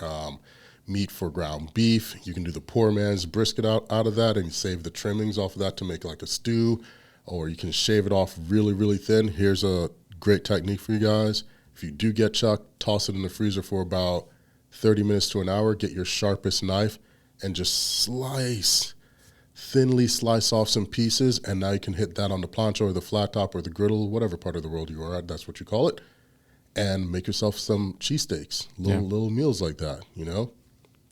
Speaker 1: meat for ground beef. You can do the poor man's brisket out of that and save the trimmings off of that to make like a stew. Or you can shave it off really, really thin. Here's a great technique for you guys. If you do get chuck, toss it in the freezer for about 30 minutes to an hour. Get your sharpest knife and just thinly slice off some pieces, and now you can hit that on the plancha or the flat top or the griddle, whatever part of the world you are at, that's what you call it, and make yourself some cheesesteaks, little meals like that,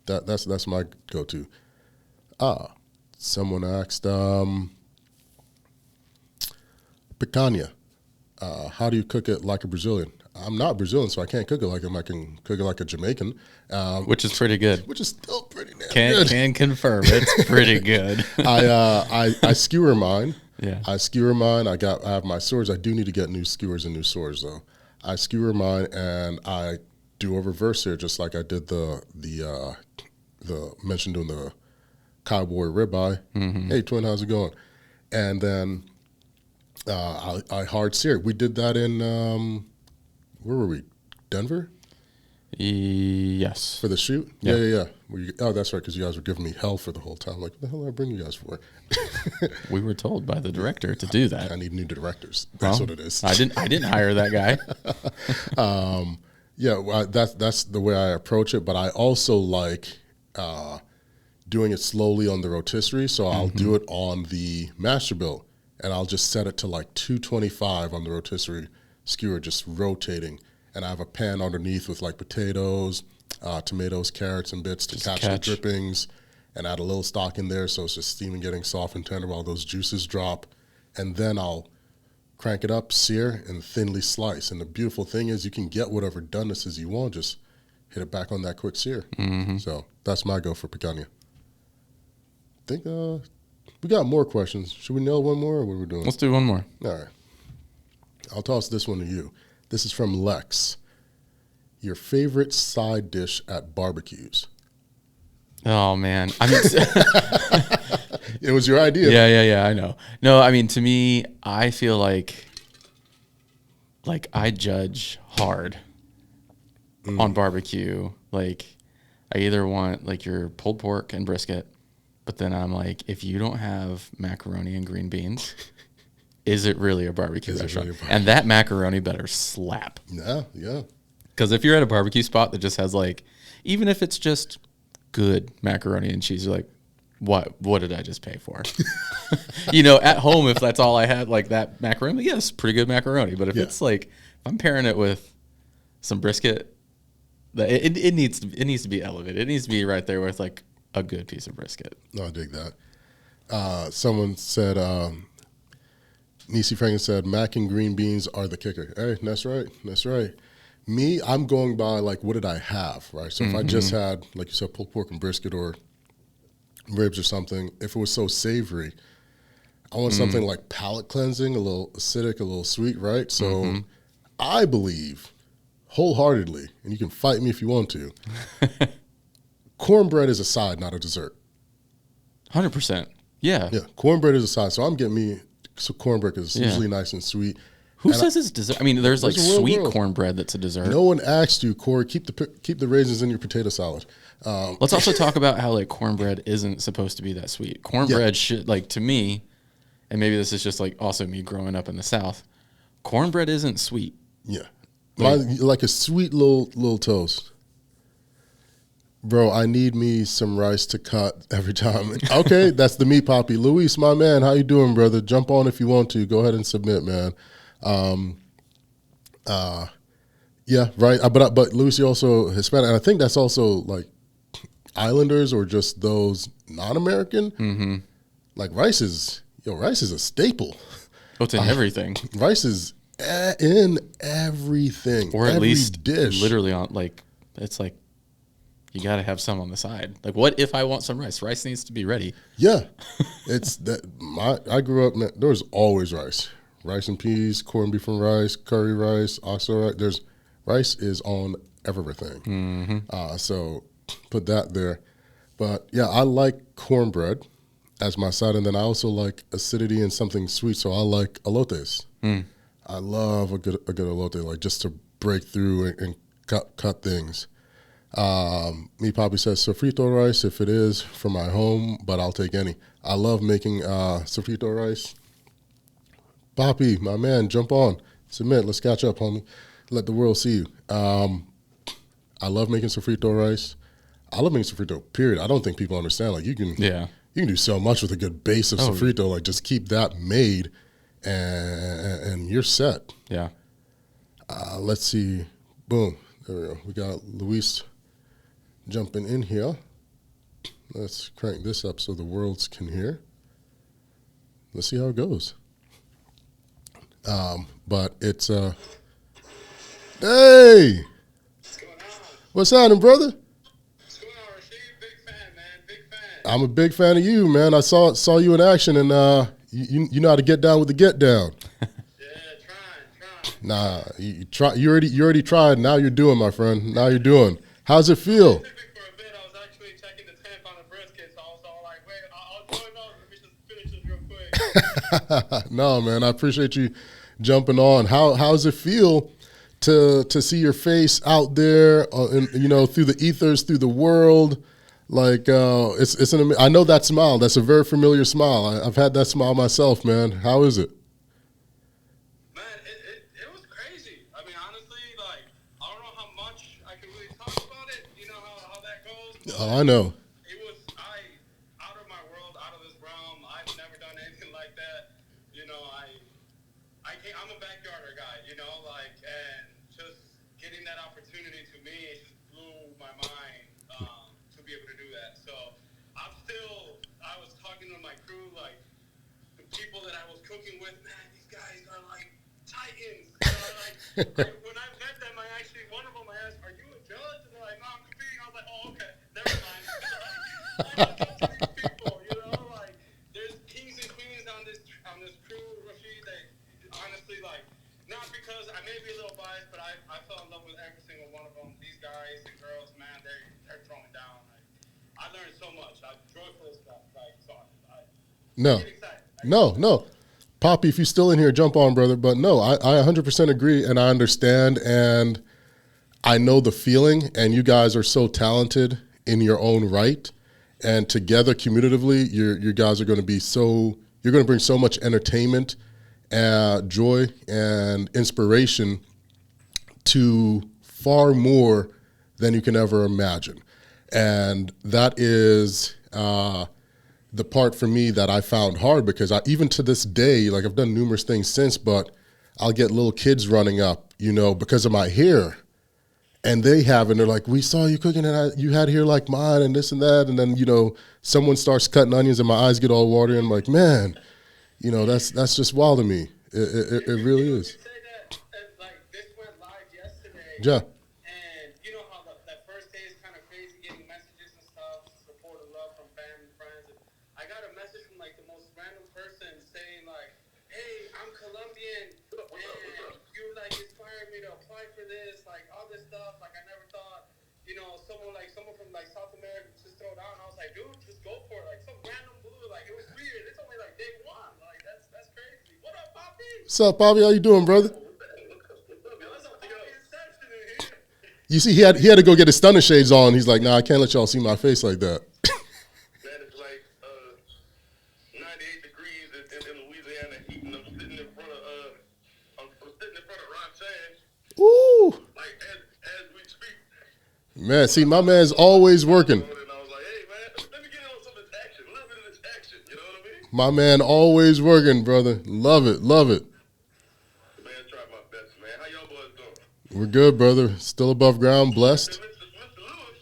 Speaker 1: That's my go-to. Someone asked, picanha, how do you cook it like a Brazilian? I'm not Brazilian, so I can't cook it like him. I can cook it like a Jamaican.
Speaker 2: Which is pretty good.
Speaker 1: Which is still pretty damn good.
Speaker 2: Can confirm. It's pretty good.
Speaker 1: I skewer mine.
Speaker 2: Yeah.
Speaker 1: I skewer mine. I have my swords. I do need to get new skewers and new swords, though. I skewer mine, and I do a reverse here, just like I did the mentioned doing the cowboy ribeye. Hey, twin, how's it going? And then I hard sear. We did that in... where were we? Denver?
Speaker 2: Yes.
Speaker 1: For the shoot?
Speaker 2: Yeah.
Speaker 1: That's right, because you guys were giving me hell for the whole time. Like, what the hell did I bring you guys for?
Speaker 2: We were told by the director to do that.
Speaker 1: I need new directors. That's what it is.
Speaker 2: I didn't hire that guy.
Speaker 1: That's the way I approach it. But I also like doing it slowly on the rotisserie. So I'll do it on the Masterbuilt, and I'll just set it to like 225 on the rotisserie skewer, just rotating, and I have a pan underneath with like potatoes, tomatoes, carrots, and bits to catch the drippings, and add a little stock in there so it's just steaming, getting soft and tender while those juices drop, and then I'll crank it up, sear, and thinly slice. And the beautiful thing is you can get whatever doneness you want, just hit it back on that quick sear.
Speaker 2: Mm-hmm.
Speaker 1: So that's my go for picanha. I think we got more questions. Should we nail one more, or what are we doing?
Speaker 2: Let's do one more.
Speaker 1: All right. I'll toss this one to you. This is from Lex. Your favorite side dish at barbecues?
Speaker 2: Oh, man. I mean,
Speaker 1: It was your idea.
Speaker 2: yeah, I know. No, I mean, to me, I feel like I judge hard on barbecue. Like, I either want, like, your pulled pork and brisket, but then I'm like, if you don't have macaroni and green beans, is it really a barbecue restaurant? Really and that macaroni better slap.
Speaker 1: Yeah.
Speaker 2: Because if you're at a barbecue spot that just has, like, even if it's just good macaroni and cheese, you're like, what did I just pay for? At home, if that's all I had, like that macaroni, yes, pretty good macaroni. But if it's like, if I'm pairing it with some brisket, it needs to be elevated. It needs to be right there with like a good piece of brisket.
Speaker 1: No, I dig that. Someone said, Nisi Franklin said, mac and green beans are the kicker. Hey, that's right. Me, I'm going by, like, what did I have, right? So if I just had, like you said, pulled pork and brisket or ribs or something, if it was so savory, I want something like palate cleansing, a little acidic, a little sweet, right? So I believe wholeheartedly, and you can fight me if you want to, cornbread is a side, not a dessert.
Speaker 2: 100%. Yeah.
Speaker 1: Yeah, cornbread is a side. So I'm getting me, so cornbread is usually nice and sweet.
Speaker 2: Who says it's dessert? I mean, there's like sweet cornbread that's a dessert.
Speaker 1: No one asked you, Corey. Keep the raisins in your potato salad.
Speaker 2: Let's also talk about how like cornbread isn't supposed to be that sweet. Cornbread should, like, to me, and maybe this is just like also me growing up in the South, cornbread isn't sweet.
Speaker 1: Yeah, like a sweet little toast. Bro, I need me some rice to cut every time. Okay, that's the meat poppy. Luis, my man, how you doing, brother? Jump on if you want to. Go ahead and submit, man. Yeah, right. But Luis, you're also Hispanic, and I think that's also like Islanders or just those non-American. Mm-hmm. Like rice is a staple.
Speaker 2: Oh, it's in everything.
Speaker 1: Rice is in everything,
Speaker 2: or at
Speaker 1: every
Speaker 2: least
Speaker 1: dish.
Speaker 2: Literally on, like, it's like you got to have some on the side. Like, what if I want some rice? Rice needs to be ready.
Speaker 1: Yeah, it's that. I grew up. There was always rice. Rice and peas, corned beef and rice, curry rice, oxtail rice. Rice is on everything. Mm-hmm. So put that there. But yeah, I like cornbread as my side, and then I also like acidity and something sweet. So I like elotes. I love a good elote, like just to break through and cut things. Me Poppy says sofrito rice if it is from my home, but I'll take any. I love making sofrito rice. Poppy, my man, jump on. Submit. Let's catch up, homie. Let the world see you. I love making sofrito rice. I love making sofrito, period. I don't think people understand. Like, you can do so much with a good base of sofrito. Like, just keep that made, and you're set.
Speaker 2: Yeah.
Speaker 1: Let's see. Boom. There we go. We got Luis jumping in here. Let's crank this up so the worlds can hear. Let's see how it goes. But it's hey,
Speaker 3: What's going on?
Speaker 1: What's happening, brother?
Speaker 3: What's going on, Rasheed? Big fan, man. Big fan.
Speaker 1: I'm a big fan of you, man. I saw you in action, and you know how to get down with the get down.
Speaker 3: Trying.
Speaker 1: Nah, you already tried. Now you're doing, my friend. Now you're doing. How's it feel?
Speaker 3: For a bit, I was actually checking the temp on the brisket, so I was all like, wait, I'll join on. Let me just finish this real quick.
Speaker 1: No, man, I appreciate you jumping on. How's it feel to see your face out there, through the ethers, through the world? Like, I know that smile. That's a very familiar smile. I've had that smile myself, man. How is it?
Speaker 3: Man, it was crazy. I mean, honestly, like, I don't know how much I can really talk about it. You know how that goes.
Speaker 1: Oh, I know.
Speaker 3: Out of my world, out of this realm. I've never done anything like that. I'm a backyarder guy, and just getting that opportunity to me, it just blew my mind to be able to do that. So I was talking to my crew, like, the people that I was cooking with, man, these guys are like titans. You know, like when I met them, one of them I asked, "Are you a judge?" And they're like, "No, I'm competing." I was like, "Oh, okay, never mind." I look up to these people, you know, like there's kings and queens on this crew, Rasheed. They honestly, like, not because I may be a little biased, but I fell in love with every single one of them. These guys and girls, man, they're throwing down. Like, I learned so much. I'm joyful as stuff. Like, so
Speaker 1: No,
Speaker 3: get excited.
Speaker 1: no. Poppy, if you're still in here, jump on, brother. But no, I 100% agree, and I understand, and I know the feeling, and you guys are so talented in your own right, and together, commutatively, you guys are going to be you're going to bring so much entertainment, joy, and inspiration to far more than you can ever imagine. And that is the part for me that I found hard, because even to this day, like, I've done numerous things since, but I'll get little kids running up, you know, because of my hair. And they have, and they're like, "We saw you cooking, and you had hair like mine, and this and that." And then, you know, someone starts cutting onions, and my eyes get all watery. And I'm like, man, you know, that's just wild to me. It really is.
Speaker 3: You say that, and like this went live yesterday.
Speaker 1: Yeah.
Speaker 3: And you know how that first day is kind of crazy, getting messages and stuff, support and love from family, friends. And I got a message from like the most random person saying like, "Hey, I'm Colombian, and you like inspired me to apply for this, like all this stuff. Like I never thought, you know, someone from like South America just throw down." I was like, "Dude, just go for it." Like some random blue, like it was weird. It's only like day one. Like that's crazy. What up, Poppy?
Speaker 1: What's up, Bobby? How you doing, brother? You see, he had to go get his stunner shades on. He's like, "Nah, I can't let y'all see my face like that."
Speaker 4: Man, it's like 98 degrees in Louisiana heat, and I'm sitting in front of Roxanne.
Speaker 1: Ooh,
Speaker 4: Like as we speak.
Speaker 1: man. See, my man's always working.
Speaker 4: And I was like, "Hey, man, let me get on some of this action, a little bit of this action." You know what I mean?
Speaker 1: My man always working, brother. Love it, love it.
Speaker 4: Man, try my best, man. How y'all boys doing?
Speaker 1: We're good, brother. Still above ground, blessed.
Speaker 4: Mr. Lewis,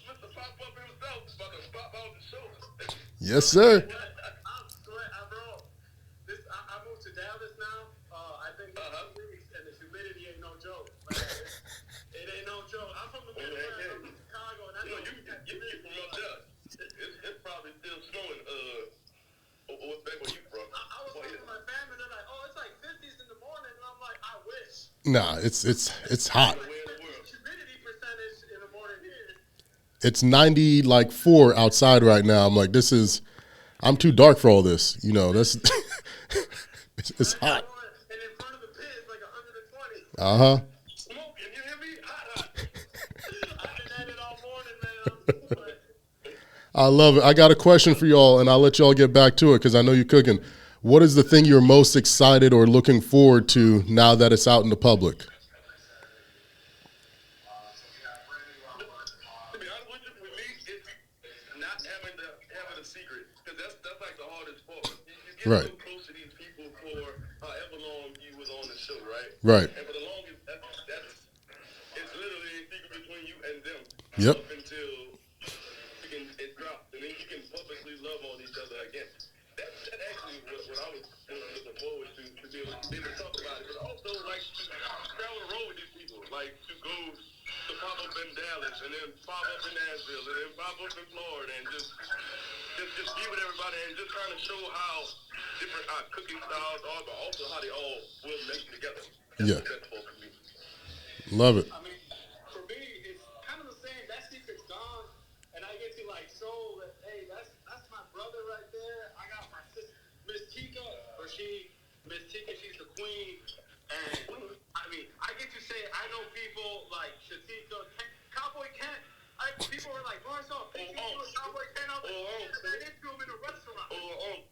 Speaker 4: Mr. Pop Up himself, is about to pop out the show.
Speaker 1: Yes, sir.
Speaker 3: I moved to Dallas now. I've been here 2 weeks, and the humidity ain't no joke. Like, it ain't no joke. I'm from the Midwest. I'm from Chicago, and I know
Speaker 4: You from up there. It's probably still snowing. What's back where you from?
Speaker 3: I was talking to my family, and they're like, "Oh, it's like 50s in the morning," and I'm like, "I wish."
Speaker 1: Nah, it's hot.
Speaker 3: Humidity percentage in the morning here.
Speaker 1: It's 94 outside right now. I'm like, I'm too dark for all this. You know, that's it's hot.
Speaker 3: And in front of the pit, it's like 120.
Speaker 4: Smoking, you hear me? Hot.
Speaker 3: I've been at it all morning, man.
Speaker 1: I love it. I got a question for y'all, and I'll let y'all get back to it because I know you're cooking. What is the thing you're most excited or looking forward to now that it's out in the public?
Speaker 4: To be honest with you, with me, it's not having a secret, because that's like the hardest part. You get
Speaker 1: Right.
Speaker 4: so close to these people for however long you was on the show, right?
Speaker 1: Right.
Speaker 4: And for the longest, it's literally a secret between you and them.
Speaker 1: Yep.
Speaker 4: Up until it drops, and then you can publicly love on each other again. That actually what I was looking forward to be able to talk about it, but also like to travel the road with these people, like to go to pop up in Dallas, and then pop up in Nashville, and then pop up in Florida, and just be with everybody, and just trying to show how different our cooking styles are, but also how they all will mix together.
Speaker 1: Yeah.
Speaker 4: That's supposed to be.
Speaker 1: Love it.
Speaker 3: I mean, for me, it's kind of the same. That secret's gone, and I get to like show that, hey, that's my brother right there. I got my sister, Miss Tika, Miss Tika, she's the queen. And I mean, I get to say I know people like Shatika, Cowboy Kent. People were like, Marcel, Cowboy Kent. I ran into him in a restaurant. And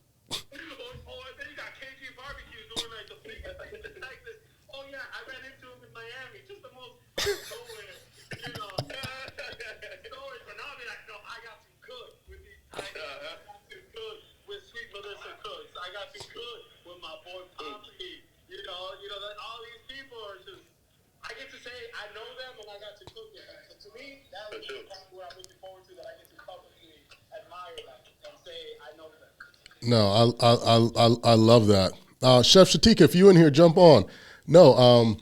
Speaker 3: then you got KG Barbecue doing like the thing in Texas. Oh yeah, I ran into him in Miami. Just the most nowhere, stories. But now I'll be like, no, I got to cook with these. I got to cook with Sweet Melissa Cooks. I got to cook with my boy Poppy. You know that all these people are just. I get to say I know them and I got to cook with them. So to me, that was where I'm looking forward to, that I get to publicly admire them and say I know them.
Speaker 1: No, I love that. Chef Shatika, if you in here, jump on. No,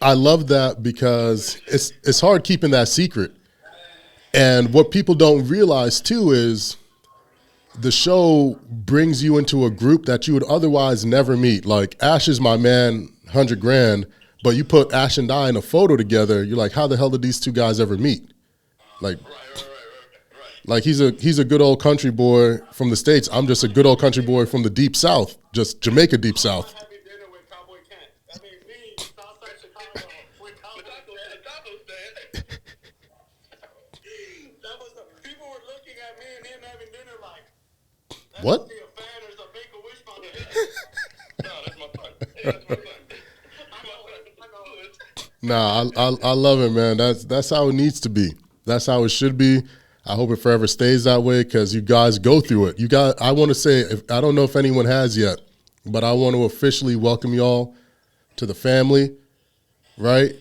Speaker 1: I love that because it's hard keeping that secret. And what people don't realize too is the show brings you into a group that you would otherwise never meet. Like Ash is my man, 100 grand, but you put Ash and I in a photo together, you're like, how the hell did these two guys ever meet? Like, like he's a good old country boy from the States. I'm just a good old country boy from the deep South, just Jamaica deep South.
Speaker 3: Happy dinner with Cowboy Kent. That means me, Southside Chicago, with Cowboy Kent. That was people were looking at me and him having dinner like, that
Speaker 1: What?
Speaker 3: must be a fan or some Make-A-Wish foundation.
Speaker 4: No, that's my son. Hey, that's my son.
Speaker 1: Nah, I love it, man. That's how it needs to be. That's how it should be. I hope it forever stays that way because you guys go through it. I want to say, I don't know if anyone has yet, but I want to officially welcome y'all to the family, right?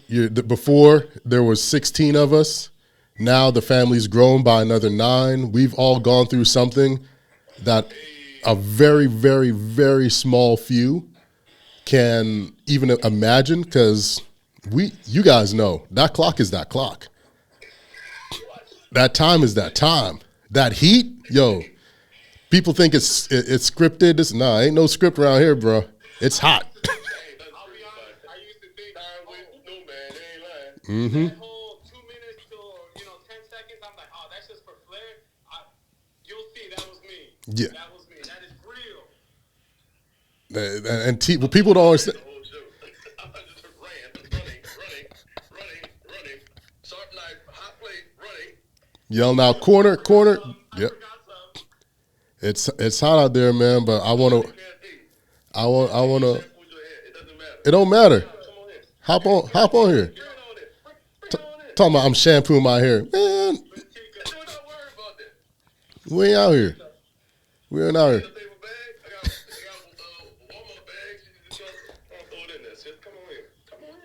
Speaker 1: Before, there was 16 of us. Now the family's grown by another 9. We've all gone through something that a very, very, very small few can even imagine because you guys know, that clock is that clock. That time is that time. That heat, yo, people think it's scripted. Nah, ain't no script around here, bro. It's hot.
Speaker 3: I'll be honest, I used to think, that whole 2 minutes to 10 seconds, I'm like, oh, that's just for flair. You'll see, that was me.
Speaker 1: Yeah.
Speaker 3: That was me. That is real.
Speaker 1: And well, people don't understand.
Speaker 4: I just ran, running. Sharp knife, hot plate, running.
Speaker 1: Yelling out corner.
Speaker 3: I
Speaker 1: Yep.
Speaker 3: forgot some.
Speaker 1: It's hot out there, man. But I want to. I want to.
Speaker 4: It doesn't matter.
Speaker 1: It don't matter.
Speaker 4: Come on here.
Speaker 1: Hop on here.
Speaker 4: Bring it on in. Bring it on in.
Speaker 1: Talking about I'm shampooing my hair, man.
Speaker 4: We're not worried about that.
Speaker 1: We ain't out here. We ain't out here.
Speaker 4: Paper bag. I got Walmart bags. You just throw it in there. Just come on here. Come on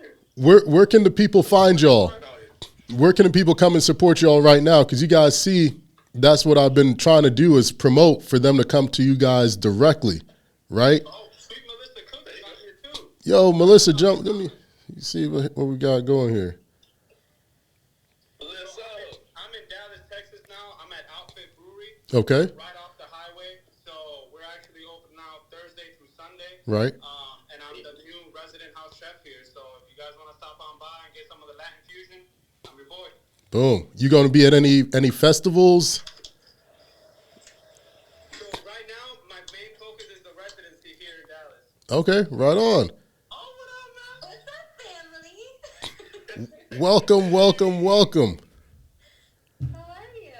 Speaker 4: here.
Speaker 1: Where can the people find y'all? Where can the people come and support y'all right now? Because you guys see, that's what I've been trying to do is promote for them to come to you guys directly, right?
Speaker 3: Oh, sweet Melissa Cook is out here too.
Speaker 1: Yo, Melissa, jump. Let me see what we got going here.
Speaker 3: I'm in Dallas, Texas now. I'm at Outfit Brewery,
Speaker 1: Okay,
Speaker 3: right off the highway. So we're actually open now Thursday through Sunday.
Speaker 1: right.
Speaker 3: And I'm the new resident house chef here. So if you guys want to stop on by and get some of the Latin fusion, I'm your boy.
Speaker 1: Boom. You going to be at any festivals?
Speaker 3: So right now, my main focus is the residency here in Dallas.
Speaker 1: Okay, right on.
Speaker 3: Oh, what up, man?
Speaker 5: What's up, family?
Speaker 1: Welcome.
Speaker 5: How are you?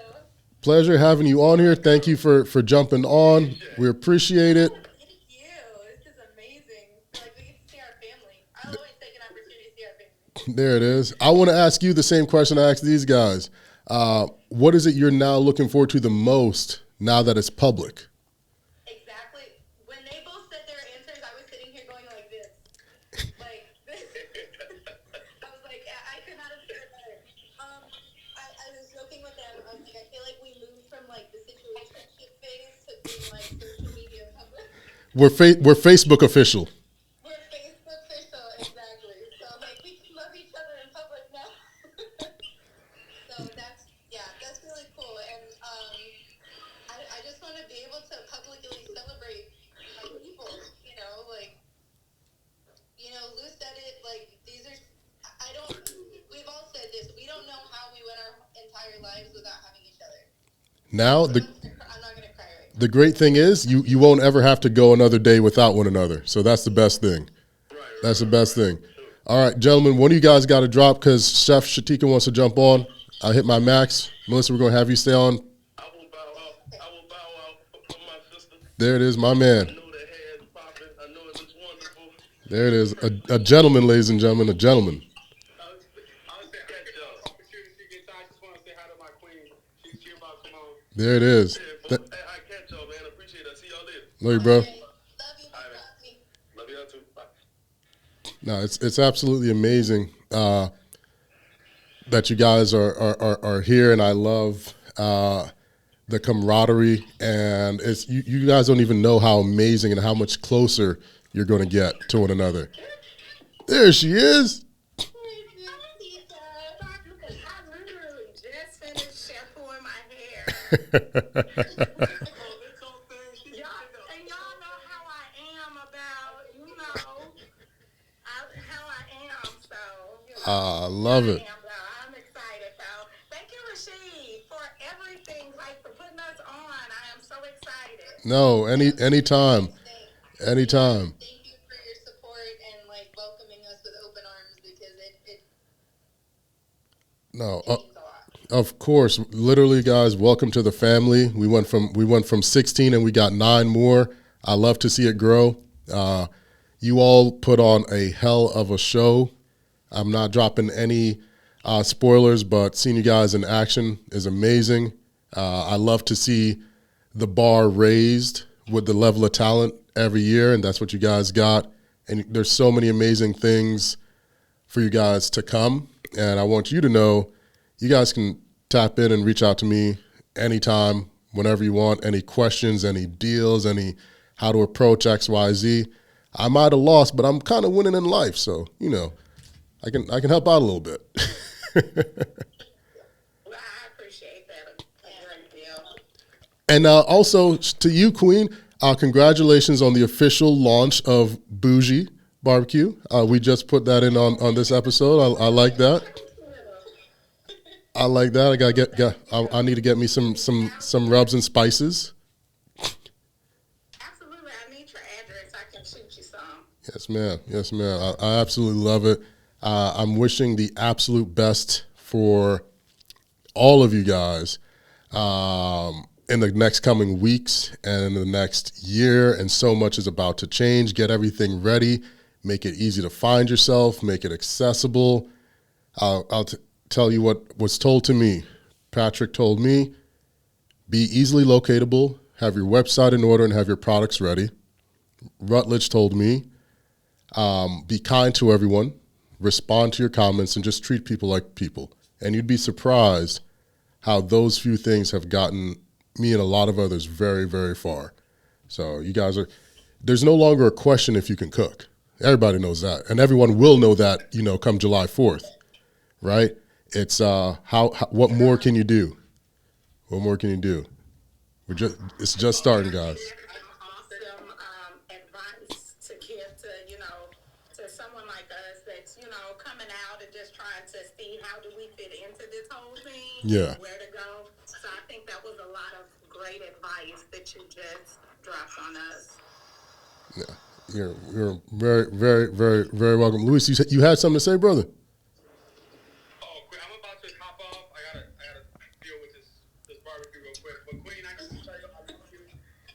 Speaker 1: Pleasure having you on here. Thank you for jumping on. We appreciate it.
Speaker 5: Thank you. This is amazing. Like we get to see our family. I always take an opportunity to see our family.
Speaker 1: There it is. I want to ask you the same question I asked these guys. What is it you're now looking forward to the most now that it's public?
Speaker 5: Exactly. When they both said their answers, I was sitting here going like this. Like this. I was like, I could not have said it better. I was joking with them. I was like, I feel like we moved from like the situationship phase to being like social media public.
Speaker 1: We're Facebook official.
Speaker 5: We're Facebook official, exactly. So like we can love each other in public now. So that's really cool. And I just want to be able to publicly celebrate my people. Lou said it. Like these are. I don't. We've all said this. We don't know how we went our entire lives without having each other.
Speaker 1: Now
Speaker 5: I'm not gonna cry right now.
Speaker 1: the great thing is you won't ever have to go another day without one another. So that's the best thing. That's the best thing. All right, gentlemen, one of you guys got to drop because Chef Shatika wants to jump on. I hit my max. Melissa, we're going to have you stay on.
Speaker 4: I will bow out for my sister.
Speaker 1: There it is, my
Speaker 4: I
Speaker 1: man.
Speaker 4: know the hair is popping. I know it looks wonderful.
Speaker 1: There it is. A gentleman, ladies and gentlemen, a gentleman.
Speaker 3: I was saying, I get the opportunity to get time. I just want to say hi to my queen. She's about to come on.
Speaker 1: There it is.
Speaker 4: Hey, I catch y'all, man. Appreciate it. See y'all later.
Speaker 1: Love you, bro.
Speaker 5: Love you,
Speaker 4: All right.
Speaker 5: me.
Speaker 4: Love y'all too. Bye.
Speaker 1: No, it's absolutely amazing that you guys are here, and I love the camaraderie, and it's you guys don't even know how amazing and how much closer you're going to get to one another. There she is.
Speaker 6: I literally just finished shampooing my hair. And y'all know how I am about, how I am. So,
Speaker 1: I love it.
Speaker 6: I'm excited, though. Thank you, Rasheed, for everything, like for putting us on. I am so excited.
Speaker 1: No, anytime. Anytime.
Speaker 5: Thank you for your support and like welcoming us with open arms because it
Speaker 1: No,
Speaker 5: means a lot.
Speaker 1: of course. Literally, guys, welcome to the family. We went from 16 and we got 9 more. I love to see it grow. You all put on a hell of a show. I'm not dropping any spoilers, but seeing you guys in action is amazing. I love to see the bar raised with the level of talent every year, and that's what you guys got. And there's so many amazing things for you guys to come. And I want you to know you guys can tap in and reach out to me anytime, whenever you want. Any questions, any deals, any how to approach X, Y, Z. I might have lost, but I'm kind of winning in life, so I can help out a little bit.
Speaker 6: Well, I appreciate that a great deal.
Speaker 1: And also to you, Queen, congratulations on the official launch of BBQ Barbecue. We just put that in on this episode. I like that. I like that. I need to get me some rubs and spices.
Speaker 6: Absolutely. I need your address. I can shoot you some.
Speaker 1: Yes, ma'am. Yes, ma'am. I absolutely love it. I'm wishing the absolute best for all of you guys in the next coming weeks and in the next year. And so much is about to change. Get everything ready. Make it easy to find yourself. Make it accessible. I'll tell you what was told to me. Patrick told me, be easily locatable, have your website in order, and have your products ready. Rutledge told me, be kind to everyone, respond to your comments, and just treat people like people. And you'd be surprised how those few things have gotten me and a lot of others very, very far. So you guys there's no longer a question if you can cook. Everybody knows that. And everyone will know that, come July 4th, right? It's what more can you do? What more can you do? It's just starting, guys.
Speaker 6: Awesome advice to give to someone like us that's, coming out and just trying to see how do we fit into this whole thing.
Speaker 1: Yeah.
Speaker 6: Where to go. So I think that was a lot of great advice that you just dropped on us.
Speaker 1: Yeah. You're very, very, very, very welcome. Luis, you had something to say, brother?
Speaker 3: Oh, Queen, I'm about to hop off. I gotta deal with this barbecue real quick. But Queen, I just tell you, I love you.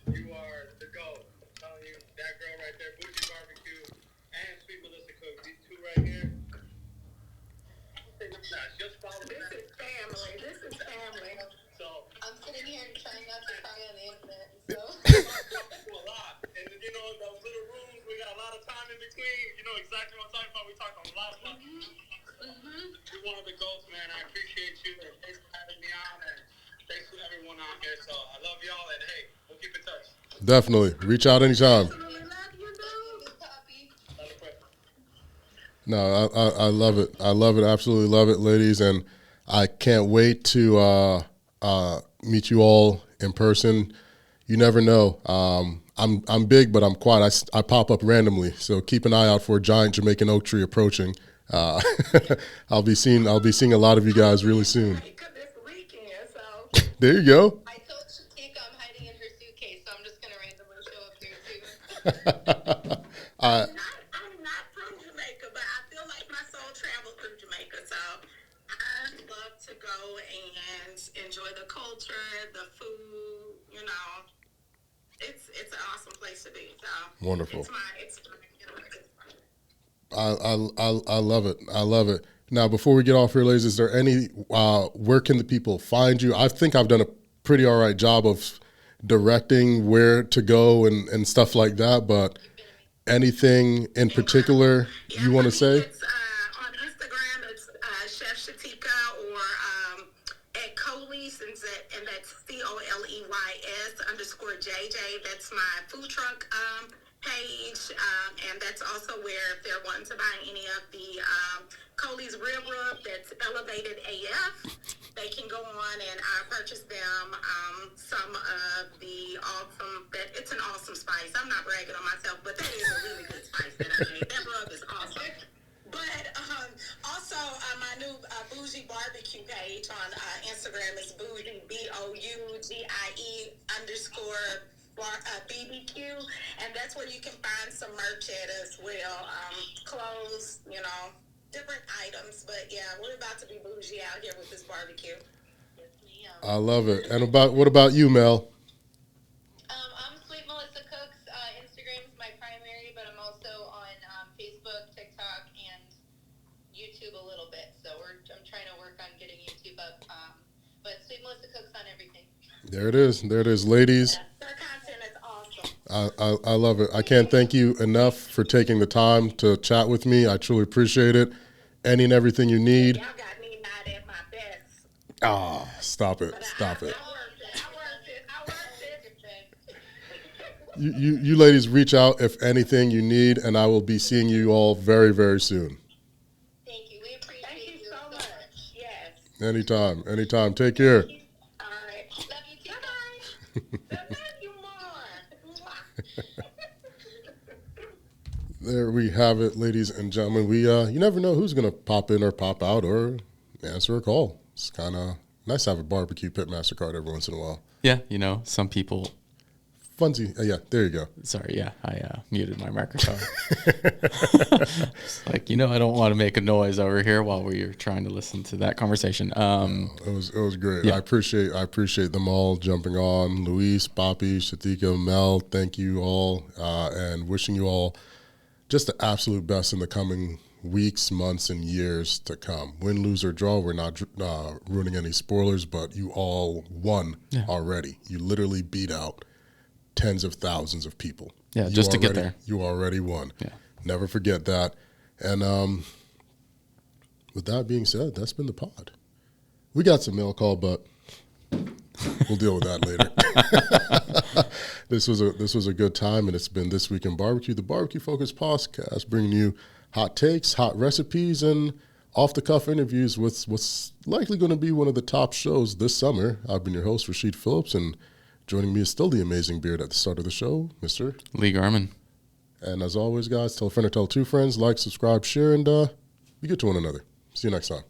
Speaker 3: You are the GOAT. I'm telling you, that girl right there, BBQ Barbecue, and Sweet Melissa Cook, these two right here. Just follow
Speaker 6: This
Speaker 3: that.
Speaker 6: is family. This is family.
Speaker 3: So,
Speaker 5: I'm sitting here and trying not to cry on the internet. So
Speaker 3: do a lot. And those little rooms, we got a lot of time in between. You know exactly what I'm talking about. We talked a lot about. You're one of the GOATs, man. I appreciate you. And thanks for having me on. And thanks to everyone out here. So I love y'all. And hey, we'll keep in touch.
Speaker 1: Definitely. Reach out anytime.
Speaker 6: Absolutely love you, boo.
Speaker 5: good copy.
Speaker 3: Have a quick.
Speaker 1: No, I love it. I love it. Absolutely love it, ladies. And I can't wait to meet you all in person. You never know. I'm big, but I'm quiet. I pop up randomly, so keep an eye out for a giant Jamaican oak tree approaching. I'll be seeing a lot of you guys really soon.
Speaker 6: This weekend, so.
Speaker 1: There you go.
Speaker 5: I told Shatika I'm hiding in her suitcase, so I'm just gonna randomly show up there too.
Speaker 6: I'm not from Jamaica, but I feel like my soul traveled through Jamaica, so I love to go and enjoy the culture, the food. It's an awesome place to be. So
Speaker 1: Wonderful.
Speaker 6: It's
Speaker 1: I love it. I love it. Now, before we get off here, ladies, is there any where can the people find you? I think I've done a pretty all right job of directing where to go and stuff like that, but anything in particular you want to say?
Speaker 6: It's, on Instagram, it's Chef Shatika or at Cole's, and that's COLE @Lee_JJ. That's my food truck page, and that's also where if they're wanting to buy any of the Coley's rib rub that's elevated AF, they can go on and purchase them some of the awesome, that it's an awesome spice. I'm not bragging on myself, but that is a really good spice that I made. That rub is awesome. But also my new bougie barbecue page on Instagram is bougie, BOUGIE_BBQ, and that's where you can find some merch at as well, clothes, different items. But yeah, we're about to be bougie out here with this barbecue. Yes, ma'am.
Speaker 1: I love it. And what about you, Mel?
Speaker 5: I'm Sweet Melissa Cooks. Instagram is my primary, but I'm also on Facebook, TikTok, and YouTube a little bit. So I'm trying to work on getting YouTube up. But Sweet Melissa Cooks on everything.
Speaker 1: There it is. There it is, ladies.
Speaker 6: Yeah, their content is awesome.
Speaker 1: I love it. I can't thank you enough for taking the time to chat with me. I truly appreciate it. Any and everything you need.
Speaker 6: Y'all got me not at my best.
Speaker 1: Ah, stop it. Stop it.
Speaker 6: I worked it.
Speaker 1: You ladies reach out if anything you need, and I will be seeing you all very, very soon.
Speaker 5: Thank you. We appreciate
Speaker 6: Thank you so much. Yes.
Speaker 1: Anytime. Anytime. Take care.
Speaker 6: All right.
Speaker 5: Love you too.
Speaker 6: Bye-bye. Love you more.
Speaker 1: There we have it, ladies and gentlemen. You never know who's gonna pop in or pop out or answer a call. It's kind of nice to have a barbecue pitmaster card every once in a while.
Speaker 2: Yeah, some people.
Speaker 1: Funsy, yeah, there you go.
Speaker 2: Sorry, yeah, I muted my microphone. It's like, I don't want to make a noise over here while we're trying to listen to that conversation.
Speaker 1: It was great.
Speaker 2: Yeah.
Speaker 1: I appreciate them all jumping on. Luis, Poppy, Shatika, Mel, thank you all, and wishing you all just the absolute best in the coming weeks, months, and years to come. Win, lose, or draw, we're not ruining any spoilers, but you all won already. You literally beat out tens of thousands of people.
Speaker 2: Yeah, just to get there.
Speaker 1: You already won.
Speaker 2: Yeah.
Speaker 1: Never forget that. And with that being said, that's been the pod. We got some mail call, but we'll deal with that later. This was a good time, and it's been This Week in Barbecue, the barbecue focused podcast, bringing you hot takes, hot recipes, and off the cuff interviews with what's likely going to be one of the top shows this summer. I've been your host, Rasheed Phillips, and joining me is still the amazing beard at the start of the show, Mr.
Speaker 2: Lee Garman.
Speaker 1: And as always, guys, tell a friend or tell two friends, like, subscribe, share, and be good to one another. See you next time.